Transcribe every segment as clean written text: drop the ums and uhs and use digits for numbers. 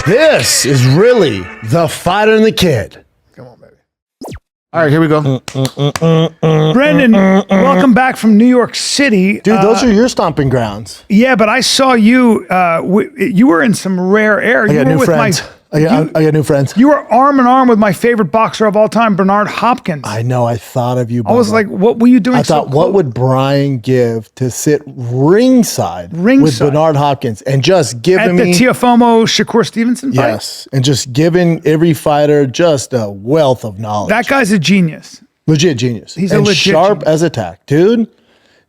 This is really the fighter and the kid. Come on, baby. All right, here we go. Brendan, welcome back from New York City. Dude, those are your stomping grounds. Yeah, but I saw you. You were in some rare air. I got new friends. I got new friends. You were arm in arm with my favorite boxer of all time, Bernard Hopkins. I know. I thought of you. I was like, what were you doing? I thought, what would Bryan give to sit ringside with Bernard Hopkins and just giving me... At the TFATK Shakur Stevenson fight? Yes, and just giving every fighter just a wealth of knowledge. That guy's a genius. Legit genius. He's a legit sharp genius. as a tack, dude.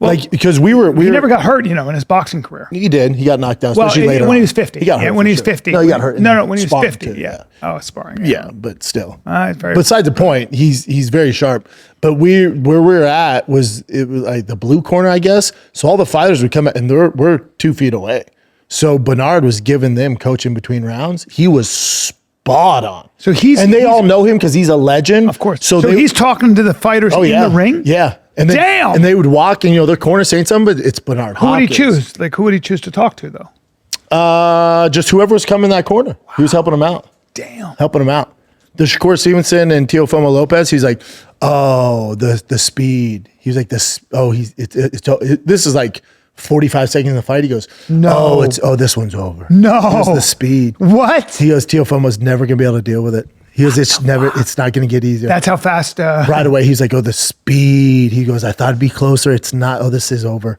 Well, like, because we he never got hurt, in his boxing career. He did. He got knocked out, well, especially later when on. he was 50. He got hurt when he was 50. No, he got hurt. No, when he was 50. Too, yeah. Oh, sparring. Yeah, but still. Besides the point, he's very sharp. But where we were at was like the blue corner, I guess. So all the fighters would come out, and we're 2 feet away. So Bernard was giving them coaching between rounds. He was spot on. So they all know him because he's a legend. Of course. So he's talking to the fighters in the ring? Yeah. And damn! And they would walk, and their corner saying something, but it's Bernard Hopkins. Who would he choose? Like, who would he choose to talk to, though? Just whoever was coming in that corner. Wow. He was helping him out. Damn. Helping him out. The Shakur Stevenson and Teofimo Lopez, he's like, oh, the speed. He was like, this is like 45 seconds in the fight. He goes, no. This one's over. No. It was the speed. What? He goes, Teofimo's never going to be able to deal with it. He goes, it's not going to get easier. That's how fast. Right away, he's like, the speed. He goes, I thought it'd be closer. It's not. Oh, this is over.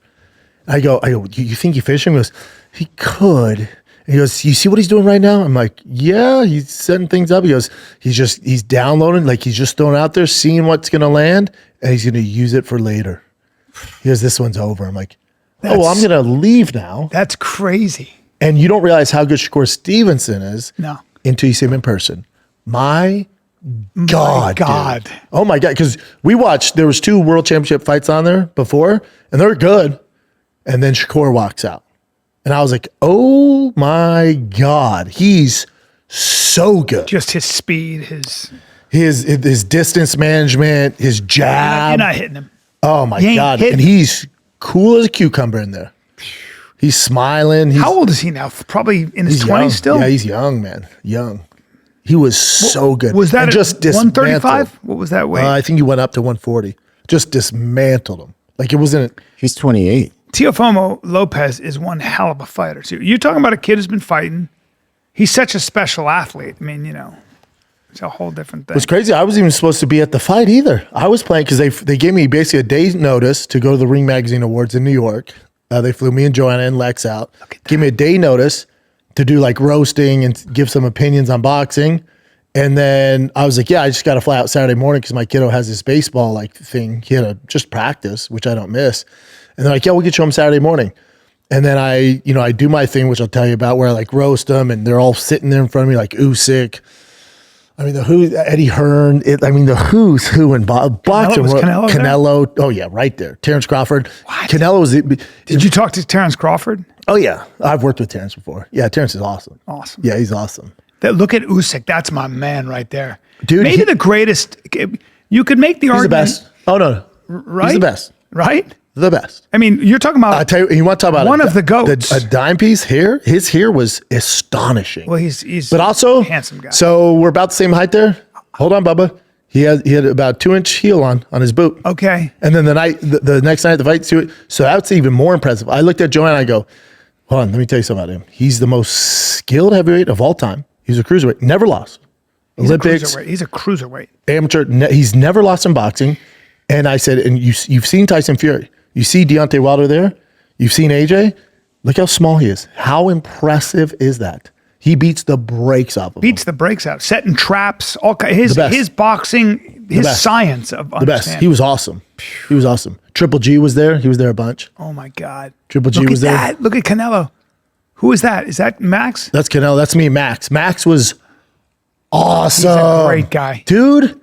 I go, you think he finished him? He goes, he could. And he goes, you see what he's doing right now? I'm like, yeah, he's setting things up. He goes, he's downloading, like he's just throwing out there, seeing what's going to land, and he's going to use it for later. He goes, this one's over. I'm like, I'm going to leave now. That's crazy. And you don't realize how good Shakur Stevenson is until you see him in person. My God. Dude. Oh my God. Because there was 2 world championship fights on there before, and they're good. And then Shakur walks out. And I was like, oh my God. He's so good. Just his speed, his distance management, his jab. You're not hitting him. Oh my God. And he's cool as a cucumber in there. He's smiling. How old is he now? Probably in his 20s still? Yeah, he's young, man. Young. He was so good. Was that just 135? What was that weight? I think he went up to 140. Just dismantled him. Like it wasn't. He's 28. Teofimo Lopez is one hell of a fighter too. You're talking about a kid who's been fighting. He's such a special athlete. I mean, it's a whole different thing. What's crazy, I wasn't even supposed to be at the fight either. I was playing because they gave me basically a day's notice to go to the Ring Magazine Awards in New York. They flew me and Joanna and Lex out. Gave me a day notice to do like roasting and give some opinions on boxing. And then I was like, I just got to fly out Saturday morning because my kiddo has this baseball like thing. He had to just practice, which I don't miss. And they're like, we'll get you home Saturday morning. And then I do my thing, which I'll tell you about, where I like roast them and they're all sitting there in front of me like Usyk. I mean, Eddie Hearn. The who's who in boxing. Canelo. Oh yeah, right there. Terrence Crawford. What? Canelo was. Did you talk to Terrence Crawford? Oh yeah, I've worked with Terrence before. Yeah, Terrence is awesome. Awesome. Yeah, he's awesome. Look at Usyk. That's my man right there. Dude, maybe the greatest. You could make the argument. He's the best. Oh no, right? He's the best. Right? The best. I mean, you're talking about. I tell you want to talk about one of the goats. A dime piece hair. His hair was astonishing. Well, he's but also a handsome guy. So we're about the same height there. Hold on, Bubba. He had about 2-inch heel on his boot. Okay. And then the next night of the fight, so that's even more impressive. I looked at Joanna and I go, hold on, let me tell you something about him. He's the most skilled heavyweight of all time. He's a cruiserweight, never lost. Olympics. He's a cruiserweight. Amateur. He's never lost in boxing. And I said, and you've seen Tyson Fury. You see Deontay Wilder there. You've seen AJ. Look how small he is. How impressive is that? He beats the brakes off of him. The brakes out. Setting traps. His boxing, his science of understanding. The best. He was awesome. He was awesome. Triple G was there. He was there a bunch. Oh my God. Triple G was there. Look at Canelo. Who is that? Is that Max? That's Canelo. That's me, Max. Max was awesome. He's a great guy. Dude,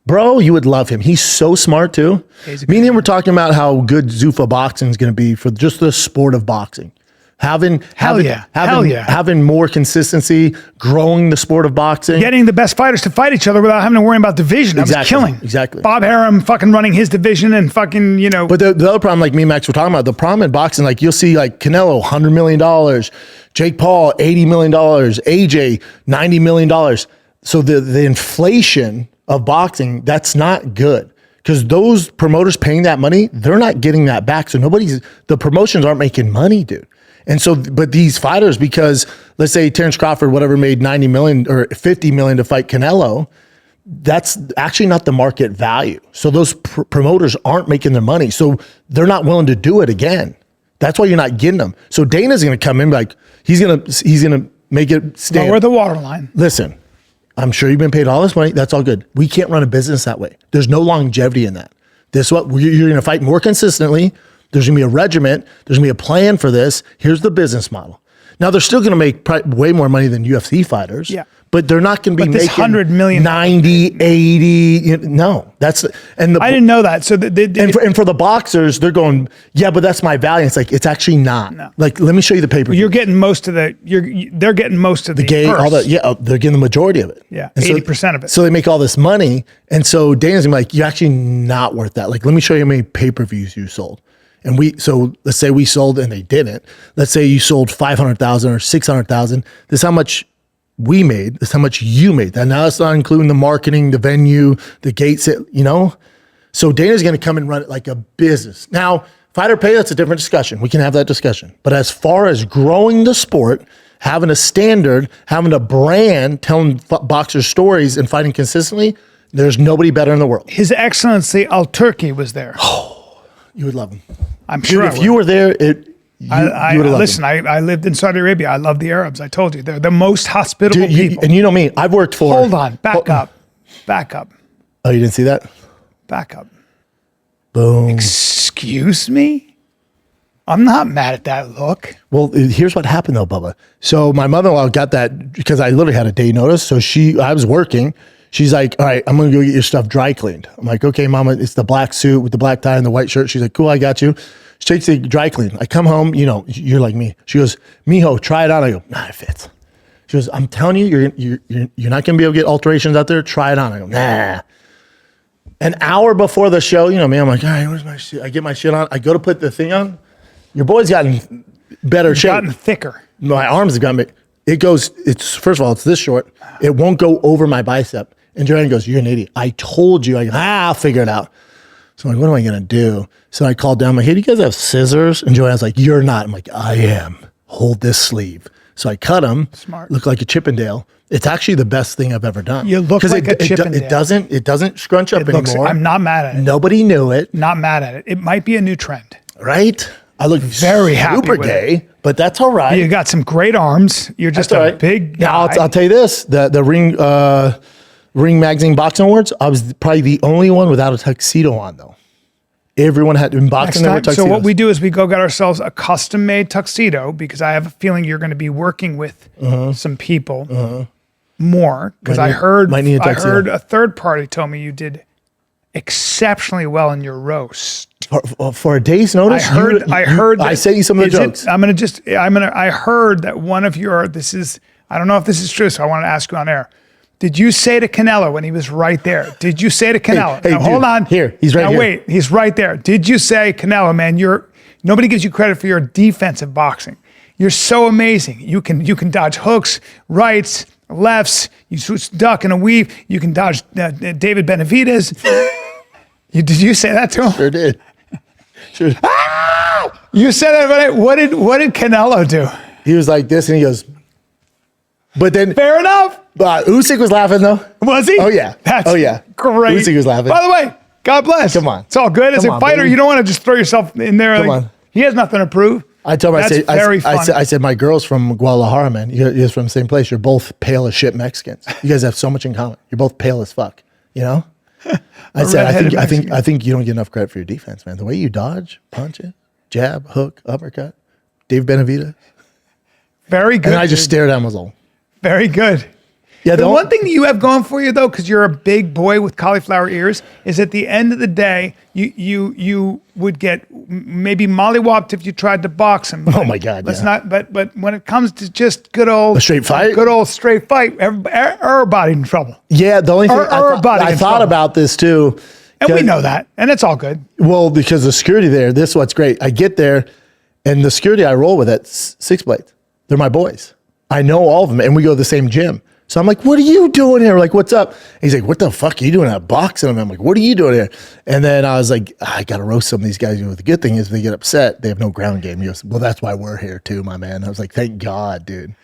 bro, you would love him. He's so smart too. Me and him were talking about how good Zuffa boxing is going to be for just the sport of boxing. Having yeah. having more consistency, growing the sport of boxing. Getting the best fighters to fight each other without having to worry about division. That was killing. Exactly. Bob Arum fucking running his division and fucking, you know. But the other problem, like me and Max were talking about, the problem in boxing, like you'll see like Canelo, $100 million, Jake Paul, $80 million, AJ, $90 million. So the inflation of boxing, that's not good. Because those promoters paying that money, they're not getting that back. So the promotions aren't making money, dude. And so, but these fighters, because let's say Terrence Crawford, whatever, made 90 million or 50 million to fight Canelo, that's actually not the market value. So those promoters aren't making their money. So they're not willing to do it again. That's why you're not getting them. So Dana's going to come in like, he's going to make it stand. Lower the waterline. Listen, I'm sure you've been paid all this money. That's all good. We can't run a business that way. There's no longevity in that. This is what you're going to fight more consistently. There's going to be a regiment. There's going to be a plan for this. Here's the business model. Now, they're still going to make way more money than UFC fighters, but they're not going to be making 100 million, 90, 80. No, I didn't know that. So and for the boxers, they're going, yeah, but that's my value. It's like, it's actually not. No. Like, let me show you the paper. You're getting most of they're getting most of the game, purse. all that. They're getting the majority of it. Yeah, and 80% of it. So they make all this money. And so Dana's gonna be like, you're actually not worth that. Like, let me show you how many pay-per-views you sold. And so let's say we sold and they didn't. Let's say you sold 500,000 or 600,000. This is how much we made. This is how much you made. And now it's not including the marketing, the venue, the gates, So Dana's going to come and run it like a business. Now, fighter pay, that's a different discussion. We can have that discussion. But as far as growing the sport, having a standard, having a brand, telling boxers stories and fighting consistently, there's nobody better in the world. His Excellency Turki was there. You would love him. I'm sure. Dude, if you were there, you would have loved listen, him. I lived in Saudi Arabia. I love the Arabs. I told you. They're the most hospitable people. And you know me. I've worked for... Hold on. Back up. Oh, you didn't see that? Back up. Boom. Excuse me? I'm not mad at that look. Well, here's what happened though, Bubba. So my mother-in-law got that because I literally had a day notice. So I was working. She's like, all right, I'm going to go get your stuff dry cleaned. I'm like, okay, mama, it's the black suit with the black tie and the white shirt. She's like, cool, I got you. She takes the dry clean. I come home, you're like me. She goes, mijo, try it on. I go, nah, it fits. She goes, I'm telling you, you're not going to be able to get alterations out there. Try it on. I go, nah. An hour before the show, me, I'm like, all right, where's my shit? I get my shit on. I go to put the thing on. Your boy's gotten better shape. Gotten thicker. My arms have gotten big. First of all, it's this short. It won't go over my bicep. And Joanna goes, you're an idiot. I told you. I'll figure it out. So I'm like, what am I going to do? So I called down. I'm like, hey, do you guys have scissors? And Joanna's like, you're not. I'm like, I am. Hold this sleeve. So I cut them. Smart. Look like a Chippendale. It's actually the best thing I've ever done. You look like a Chippendale. It doesn't scrunch up anymore. I'm not mad at it. Nobody knew it. Not mad at it. It might be a new trend. Right? I look very happy super with gay, it. but that's all right. You got some great arms. You're just big guy. Now, I'll tell you this. The Ring Magazine Boxing Awards, I was probably the only one without a tuxedo on, though. Everyone had in boxing, there were tuxedos. So what we do is we go get ourselves a custom-made tuxedo because I have a feeling you're going to be working with some people more. Because I heard a third party told me you did exceptionally well in your roast. For a day's notice, I heard. I sent you some of the jokes. I heard that one of your. I don't know if this is true, so I want to ask you on air. Did you say to Canelo when he was right there? Did you say to Canelo? Hey, now, dude, hold on. Here, he's right now, here. Wait, he's right there. Did you say, Canelo, man, nobody gives you credit for your defensive boxing. You're so amazing. You can dodge hooks, rights, lefts. You switch duck and a weave. You can dodge David Benavidez. Did you say that to him? Sure did. Sure. Ah! You said that, but what did Canelo do? He was like this, and he goes. But then, fair enough. Usyk was laughing though. Was he? Oh yeah. That's great. Usyk was laughing. By the way, God bless. Come on. It's all good. As a fighter, baby. you don't want to just throw yourself in there. Come on. He has nothing to prove. I told him, I said, my girl's from Guadalajara, man. You're from the same place. You're both pale as shit Mexicans. You guys have so much in common. You're both pale as fuck. I said, I think you don't get enough credit for your defense, man. The way you dodge, punch it, jab, hook, uppercut, Dave Benavidez. Very good. And I just stared at him, was all. Very good. Yeah, The one thing that you have going for you though, because you're a big boy with cauliflower ears, is at the end of the day, you would get maybe mollywopped if you tried to box him. Oh my God! Let's not. But when it comes to just good old a straight fight, everybody in trouble. Yeah, the only thing I thought about this too, and we know that, and it's all good. Well, because the security there, this is what's great. I get there, and the security I roll with at Six Blades, they're my boys. I know all of them, and we go to the same gym. So I'm like, what are you doing here? Like, what's up? And he's like, what the fuck are you doing out boxing? And I'm like, what are you doing here? And then I was like, I got to roast some of these guys. The good thing is they get upset. They have no ground game. He goes, well, that's why we're here too, my man. I was like, thank God, dude.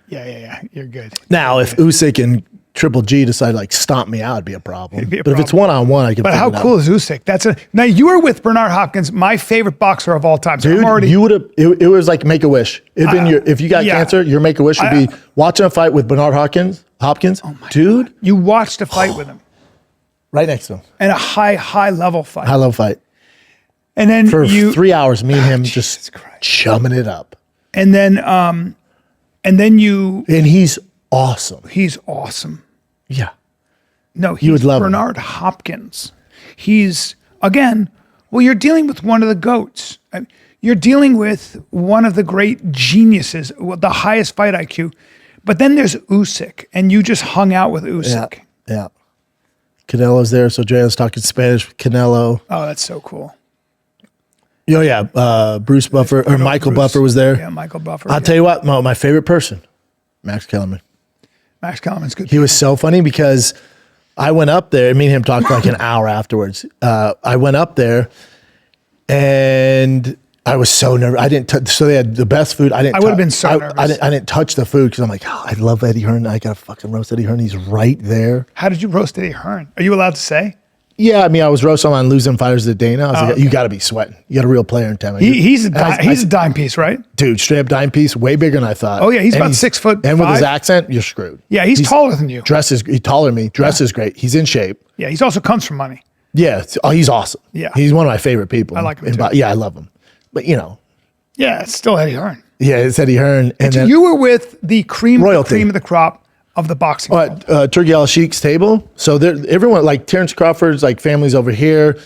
Yeah. You're good. Now, if Usyk and Triple G decide to like stomp me out, it'd be a problem. But if it's one-on-one, I can. But how cool is Usyk? Now you were with Bernard Hopkins, my favorite boxer of all time. So dude, you would have. It was like make a wish. It'd been if you got cancer, your make a wish would be watching a fight with Bernard Hopkins. Oh my dude, God. You watched a fight with him, right next to him, and a high level fight. High level fight. And then for 3 hours, me and him just chumming it up. And then you. And he's awesome. He's awesome. Yeah. No, he would love Bernard Hopkins. He's, again, well, you're dealing with one of the GOATs. You're dealing with one of the great geniuses, the highest fight IQ. But then there's Usyk, and you just hung out with Usyk. Yeah. Canelo's there, so Joanna's talking Spanish with Canelo. Oh, that's so cool. Oh, yeah. Bruce Buffer, or Michael Buffer was there. Yeah, Michael Buffer. I'll tell you what, my favorite person, Max Kellerman. Max Kellerman's good. He was so funny because I went up there, and me and him talked like an hour afterwards. I went up there, and I was so nervous. I didn't. So they had the best food. I would have been so nervous. I didn't touch the food because I'm like, oh, I love Eddie Hearn. I got to fucking roast Eddie Hearn. He's right there. How did you roast Eddie Hearn? Are you allowed to say? Yeah, I mean, I was roasting on losing fighters to Dana. I was like, you got to be sweating. You got a real player in town. He's a dime piece, right? Dude, straight up dime piece, way bigger than I thought. Oh yeah, he's about 6 foot. And with his accent, you're screwed. Yeah, he's taller than you. He's taller than me. Dress is great. He's in shape. Yeah, he's also comes from money. Yeah, he's awesome. Yeah, he's one of my favorite people. I like him too. Yeah, I love him. But yeah, it's still Eddie Hearn. Yeah, it's Eddie Hearn. And then you were with the cream of the crop of the boxing world. Turki Alalshikh's table. So everyone, like Terrence Crawford's like family's over here.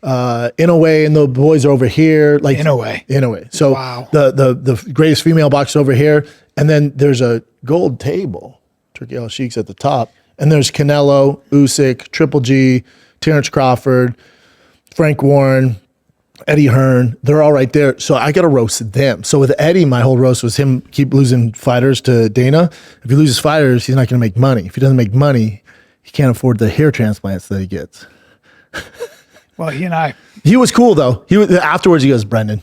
Inoue and the boys are over here. Like Inoue. So the greatest female boxer over here. And then there's a gold table. Turki Alalshikh's at the top. And there's Canelo, Usyk, Triple G, Terrence Crawford, Frank Warren, Eddie Hearn, they're all right there. So I got to roast them. So with Eddie, my whole roast was him keep losing fighters to Dana. If he loses fighters, he's not going to make money. If he doesn't make money, he can't afford the hair transplants that he gets. Well, he was cool though. Afterwards, he goes, Brendan,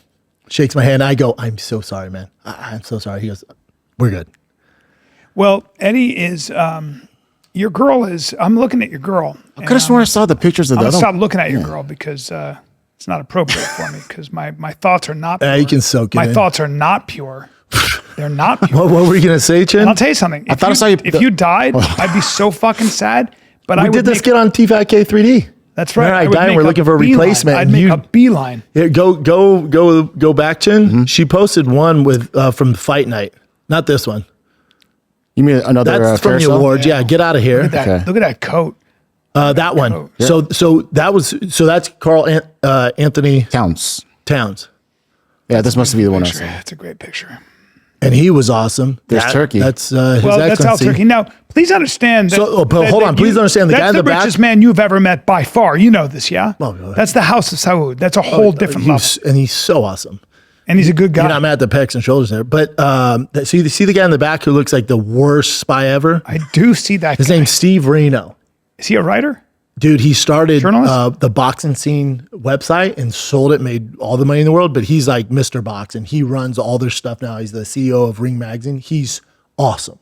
shakes my hand. I go, I'm so sorry, man. I'm so sorry. He goes, we're good. Well, Eddie is, your girl is, I'm looking at your girl. I could have sworn I saw the pictures of that. I'm going to stop looking at your girl because, it's not appropriate for me because my thoughts are not pure. You can soak it My in. thoughts are not pure. They're not pure. What were you going to say, Chin? And I'll tell you something. If you died, I'd be so fucking sad. But we did this skit on TFATK 3D. That's right. I died. We're looking for a replacement. I'd make a beeline. Go back, Chin. Mm-hmm. She posted one with from Fight Night. Not this one. You mean another? That's from the awards. Yeah, get out of here. Look at that coat. That one. Yeah. So that's Carl Anthony Towns. Yeah, this must be the one I saw. That's a great picture. And he was awesome. There's Turkey. That's his Excellency. That's Al Turkey. Now, please understand that. Hold on. Please understand the guy in the back. That's the richest man you've ever met by far. You know this, yeah? Oh, that's the House of Saud. That's a whole different level. And he's so awesome. And he's a good guy. You're not mad at the pecs and shoulders there. But so you see the guy in the back who looks like the worst spy ever? I do see that His name's Steve Reno. Is he a writer? Dude, he started the Boxing Scene website and sold it, made all the money in the world, but he's like Mr. Box, and he runs all their stuff now. He's the CEO of Ring Magazine. He's awesome.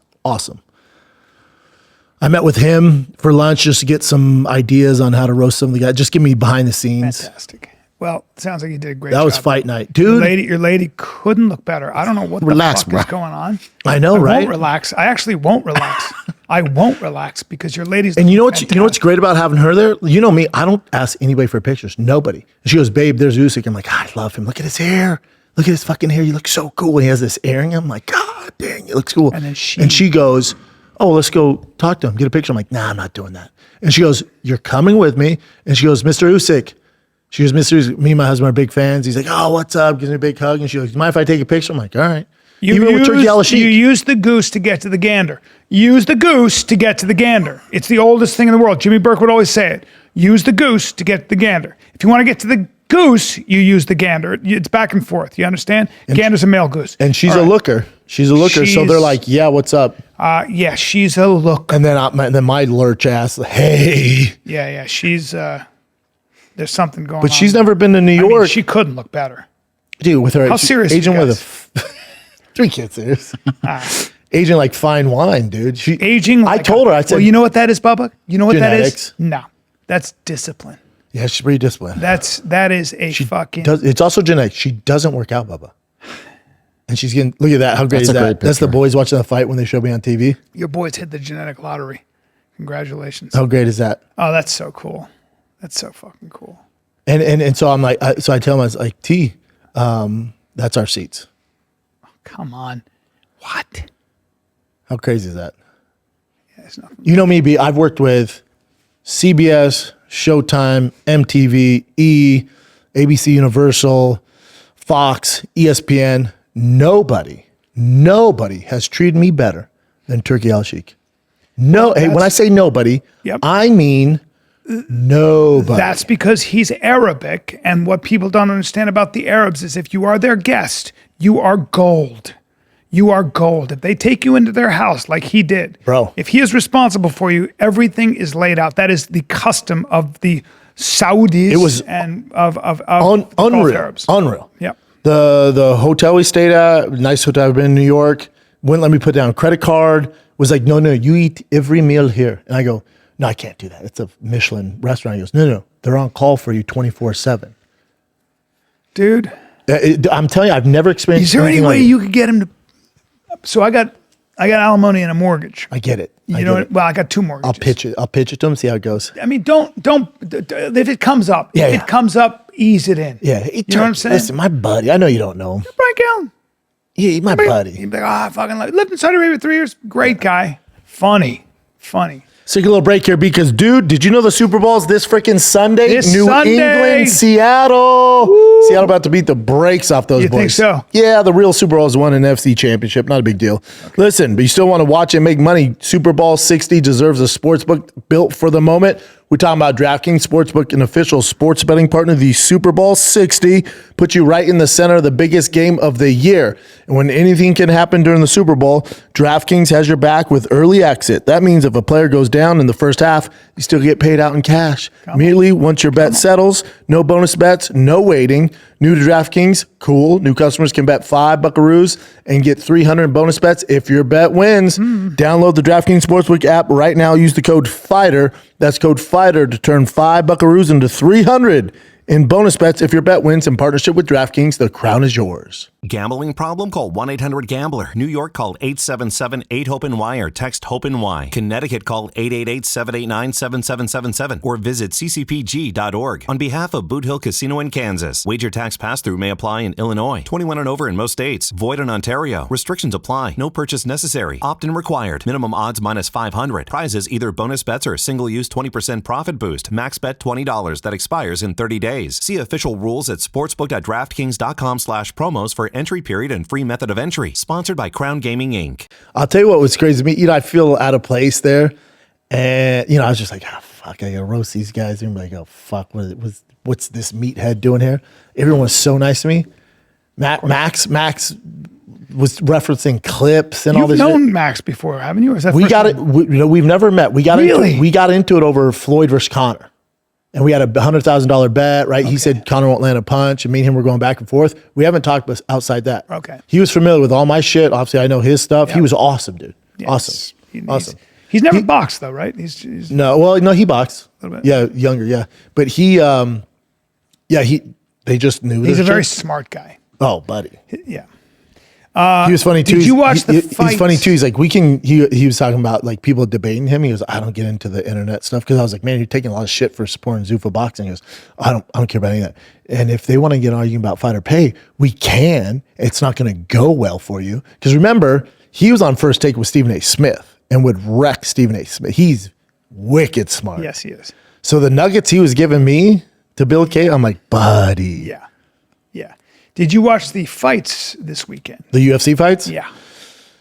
I met with him for lunch just to get some ideas on how to roast some of the guys. Just give me behind the scenes. Fantastic. Well, it sounds like you did a great job. That was fight night. Dude. Your lady couldn't look better. I don't know what the fuck is going on. I know, right? I won't relax. I actually won't relax. I won't relax because your lady's. And you know what's great about having her there? You know me, I don't ask anybody for pictures. Nobody. And she goes, babe, there's Usyk. I'm like, I love him. Look at his hair. Look at his fucking hair. You look so cool. And he has this earring. I'm like, God dang, it looks cool. And she goes, oh, let's go talk to him, get a picture. I'm like, nah, I'm not doing that. And she goes, you're coming with me. And she goes, Mr. Usyk. She goes, Mr. Usyk, me and my husband are big fans. He's like, oh, what's up? Gives me a big hug. And she goes, mind if I take a picture? I'm like, all right. Even with Turki Alalshikh. You use the goose to get to the gander. Use the goose to get to the gander. It's the oldest thing in the world. Jimmy Burke would always say it. Use the goose to get to the gander. If you want to get to the goose, you use the gander. It's back and forth. You understand? Gander's a male goose. And she's a looker. She's a looker. So they're like, yeah, what's up? Yeah, she's a looker. And then my lurch ass, hey. Yeah, she's, there's something going on. But she's never been to New York. I mean, she couldn't look better. Dude, with her. How serious aging you with guys? Three kids serious. Aging like fine wine, dude. Aging like I told her, I said. Well, you know what that is, Bubba? You know what genetics. that is? No. That's discipline. Yeah, she's pretty disciplined. That is a fucking. It's also genetics. She doesn't work out, Bubba. And she's getting, look at that. How great is that? That's the boys watching the fight when they show me on TV. Your boys hit the genetic lottery. Congratulations. How great is that? Oh, that's so cool. That's so fucking cool. And so I'm like, so I tell him, I was like, T, that's our seats. Oh, come on. What? How crazy is that? Yeah, it's nothing. You know me, B. I've worked with CBS, Showtime, MTV, ABC Universal, Fox, ESPN. Nobody has treated me better than Turki Alalshikh. No, hey, when I say nobody, I mean nobody. That's because he's Arabic, and what people don't understand about the Arabs is if you are their guest, you are gold. You are gold. If they take you into their house like he did, bro, if he is responsible for you, everything is laid out. That is the custom of the Saudis. It was and of unreal. Arabs. Unreal. Yep. The hotel we stayed at, nice hotel. I've been in New York. Wouldn't let me put down a credit card. Was like, no, you eat every meal here. And I go, no, I can't do that. It's a Michelin restaurant. He goes, no, they're on call for you 24/7. Dude, I'm telling you, I've never experienced. Is there any way you could get him to? So I got alimony and a mortgage. I get it. Well, I got two mortgages. I'll pitch it to him. See how it goes. I mean, don't. If it comes up, it comes up, ease it in. Yeah, you know what I'm saying. Listen, my buddy. I know you don't know him. Bryan Callen. Yeah, he's my buddy. He'd be like, I fucking lived in Saudi Arabia 3 years. Great guy. Funny. Let's take a little break here because, dude, did you know the Super Bowl's this freaking Sunday? New England, Seattle. Woo. Seattle about to beat the brakes off those boys. You think so? Yeah, the real Super Bowl is won an NFC championship. Not a big deal. Okay. Listen, but you still want to watch and make money. Super Bowl 60 deserves a sportsbook built for the moment. We're talking about DraftKings Sportsbook, an official sports betting partner. The Super Bowl 60 puts you right in the center of the biggest game of the year. And when anything can happen during the Super Bowl, DraftKings has your back with early exit. That means if a player goes down in the first half, you still get paid out in cash. Immediately, once your bet settles, no bonus bets, no waiting. New to DraftKings, cool. New customers can bet $5 buckaroos and get 300 in bonus bets if your bet wins. Download the DraftKings Sportsbook app right now. Use the code FIGHTER. That's code FIGHTER to turn $5 buckaroos into 300 in bonus bets if your bet wins. In partnership with DraftKings, the crown is yours. Gambling problem? Call 1-800-GAMBLER. New York, call 877-8-HOPE-NY or text HOPE-NY. Connecticut, call 888-789-7777 or visit ccpg.org. On behalf of Boot Hill Casino in Kansas, wager tax pass-through may apply in Illinois. 21 and over in most states. Void in Ontario. Restrictions apply. No purchase necessary. Opt-in required. Minimum odds minus 500. Prizes either bonus bets or single-use 20% profit boost. Max bet $20 that expires in 30 days. See official rules at sportsbook.draftkings.com/promos for entry period and free method of entry. Sponsored by Crown Gaming, Inc. I'll tell you what was crazy to me. I feel out of place there. And, I was just like, fuck, I got to roast these guys. And I'm like, oh, fuck, what's this meathead doing here? Everyone was so nice to me. Max was referencing clips and all this. You've known Max before, haven't you? Or is that we got it. We've never met. We got into it over Floyd versus Conor. And we had a $100,000 bet, right? Okay. He said Conor won't land a punch, and me and him were going back and forth. We haven't talked outside that. Okay. He was familiar with all my shit. Obviously, I know his stuff. Yep. He was awesome, dude. Yes. Awesome. Awesome. He's never boxed, though, right? He's no, he boxed. A little bit. Yeah, younger, yeah. But they just knew. He's a very smart guy. Oh, buddy. Yeah. He was funny too. Did you watch the fight? He's funny too. He's like, he was talking about like people debating him. He goes, I don't get into the internet stuff because I was like, man, you're taking a lot of shit for supporting Zuffa boxing. He goes, I don't care about any of that. And if they want to get arguing about fighter pay, we can. It's not going to go well for you because remember, he was on First Take with Stephen A. Smith. and would wreck Stephen A. Smith. He's wicked smart. Yes, he is. So the nuggets he was giving me to build Kate, I'm like, buddy. Yeah. Yeah. Did you watch the fights this weekend? The UFC fights? Yeah.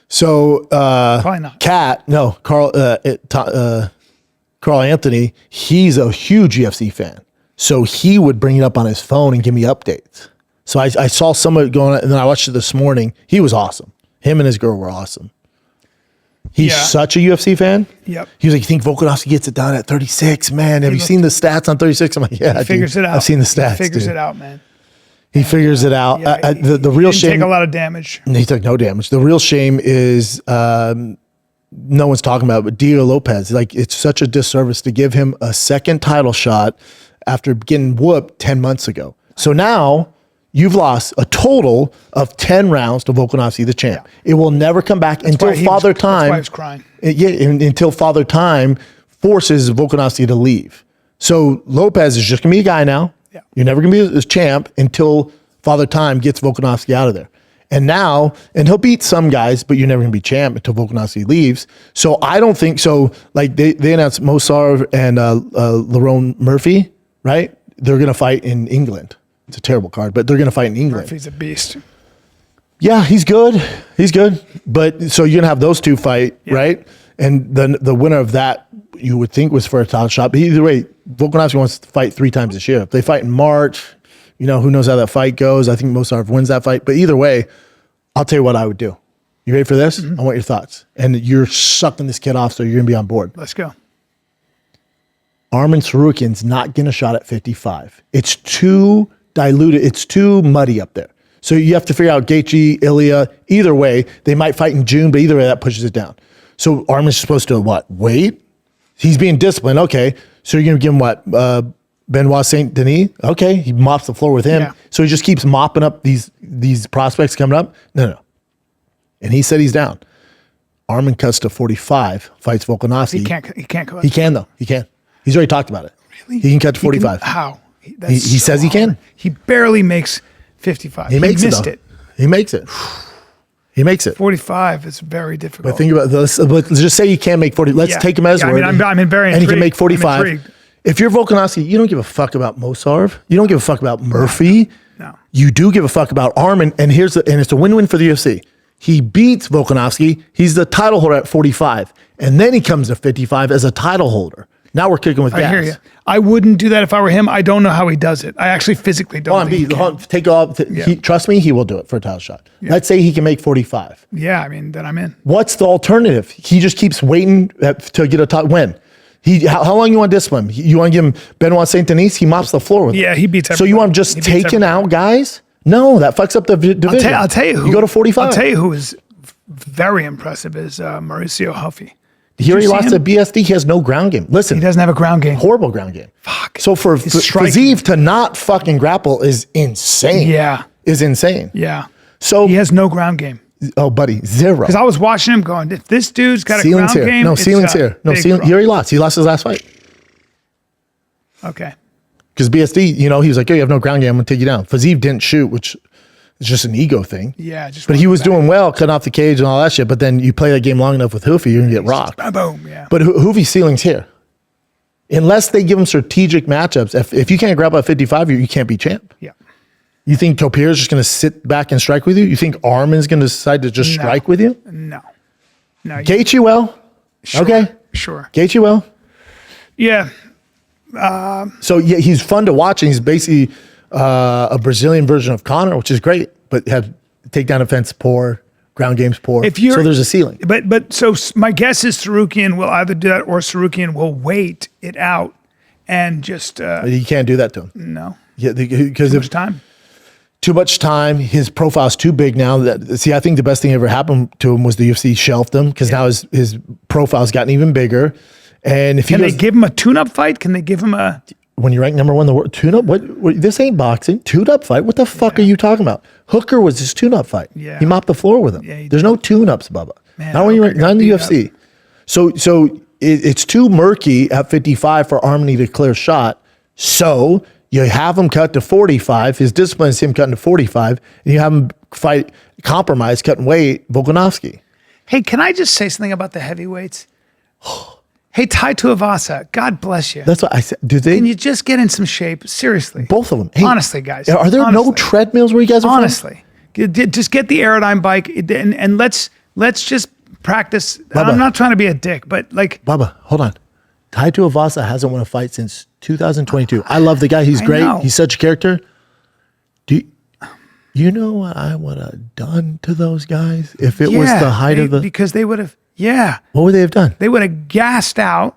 So Probably not. Carl Anthony, he's a huge UFC fan. So he would bring it up on his phone and give me updates. So I saw some of it going on, and then I watched it this morning. He was awesome. Him and his girl were awesome. He's Yeah. such a UFC fan. Yep. He was like, you think Volkanovski gets it done at 36? Man, have you seen the stats on 36? I'm like, yeah, He figures dude. it out. I've seen the stats, He figures dude. it out, man. He figures it out. Yeah, The he real didn't shame. take a lot of damage. He took no damage. The real shame is no one's talking about it, but Diego Lopez. Like, it's such a disservice to give him a second title shot after getting whooped 10 months ago. So now you've lost a total of 10 rounds to Volkanovski, the champ. Yeah. It will never come back until That's Father why Time. he was crying. Until Father Time forces Volkanovski to leave. So Lopez is just going to be a guy now. Yeah. You're never going to be a champ until Father Time gets Volkanovski out of there. And now, and he'll beat some guys, but you're never going to be champ until Volkanovski leaves. So I don't think so. Like they announced Mosarv and Lerone Murphy, right? They're going to fight in England. It's a terrible card, but they're going to fight in England. Murphy's a beast. Yeah, he's good. He's good. But so you're going to have those two fight, right? And then the winner of that, you would think, was for a title shot. But either way, Volkanovski wants to fight 3 times this year. If they fight in March, you know, who knows how that fight goes. I think Mosarv wins that fight. But either way, I'll tell you what I would do. You ready for this? I want your thoughts. And you're sucking this kid off, so you're going to be on board. Let's go. Arman Tsarukyan's not getting a shot at 55. It's too diluted. It's too muddy up there. So you have to figure out Gaethje, Ilya. Either way, they might fight in June, but either way, that pushes it down. So Arman's supposed to what? Wait? He's being disciplined. Okay. So you're going to give him what? Benoit Saint Denis? Okay. He mops the floor with him. Yeah. So he just keeps mopping up these prospects coming up? No. And he said he's down. Arman cuts to 45, fights Volkanovski. He can't go. He can, though. He can. He's already talked about it. Really? He can cut to 45. How? He says he can. He barely makes 55. He makes missed it, though. He makes it. He makes it. 45 is very difficult. But think about this. Let's just say he can't make 40. Let's Yeah. take him as Yeah, I word. mean, I'm very And he can intrigued. make I'm 45. intrigued. If you're Volkanovski, you don't give a fuck about Mosarv. You don't give a fuck about Murphy. No. You do give a fuck about Arman. And it's a win-win for the UFC. He beats Volkanovski. He's the title holder at 45. And then he comes to 55 as a title holder. Now we're kicking with gas. I hear you. I wouldn't do that if I were him. I don't know how he does it. I actually physically don't. Hold on, think he can. take off. Trust me, he will do it for a title shot. Let's say he can make 45. Yeah, I mean, then I'm in. What's the alternative? He just keeps waiting to get a top win. How long you want to discipline him? You want to give him Benoit Saint Denis? He mops the floor with him. Yeah, he beats So you want him everybody. just He beats taking everybody. out guys? No, that fucks up the division. I'll tell you who. You go to 45. I'll tell you who is very impressive is Mauricio Huffy. Here he you see lost him? to BSD. He has no ground game. Listen, He doesn't have a ground game. horrible ground game. Fuck. So for He's striking. Fazeev to not fucking grapple is insane. Yeah. Is insane. Yeah. So, He has no ground game. oh, buddy, zero. Because I was watching him going, if this dude's got a Ceiling's ground here. game. No, it's ceiling's a here. No, big ceiling. He problem. already lost. He lost his last fight. Okay. Because BSD, he was like, oh, you have no ground game. I'm going to take you down. Fazeev didn't shoot, which is just an ego thing. Yeah. Just But he was back. doing well, cutting off the cage and all that shit. But then you play that game long enough with Hoofy, you're going to get rocked. Boom. Yeah. But Hoofy's ceiling's here. Unless they give him strategic matchups. If you can't grab at 55, you can't be champ. Yeah. You think Topier's just going to sit back and strike with you? You think Arman's going to decide to just strike with you? No. No. Gaethje well. Sure, Okay. Sure. Gaethje well. Yeah. So yeah, he's fun to watch. And he's basically a Brazilian version of Conor, which is great, but had takedown defense poor, ground game's poor. So there's a ceiling. But so my guess is Tsarukyan will either do that or Tsarukyan will wait it out and just You can't do that to him. no. Yeah, because Too much time. too much time. His profile's too big now. I think the best thing ever happened to him was the UFC shelved him because now his profile's gotten even bigger. And if Can they give him a tune-up fight? Can they give him a? when you rank number one in the world, tune-up? What? This ain't boxing. Tune-up fight? What the fuck are you talking about? Hooker was his tune-up fight. Yeah. He mopped the floor with him. Yeah, he There's no tune-ups, Bubba. Man, not when you Hooker rank, got not in the beat UFC. So it's too murky at 55 for Arman to clear a shot. So you have him cut to 45. His discipline is him cutting to 45, and you have him fight compromise, cutting weight, Volkanovski. Hey, can I just say something about the heavyweights? Hey, Tai Tuivasa, God bless you. That's what I said. Do they? Can you just get in some shape? Seriously. Both of them. Hey, honestly, guys. Are there no treadmills where you guys are from? Honestly. Just get the Aerodyne bike and let's just practice. Bubba. I'm not trying to be a dick, but like. Bubba, hold on. Tai Tuivasa hasn't won a fight since 2022. I love the guy. He's I great. know. He's such a character. Do you know what I would have done to those guys if it was the height of the... Because they would have, What would they have done? They would have gassed out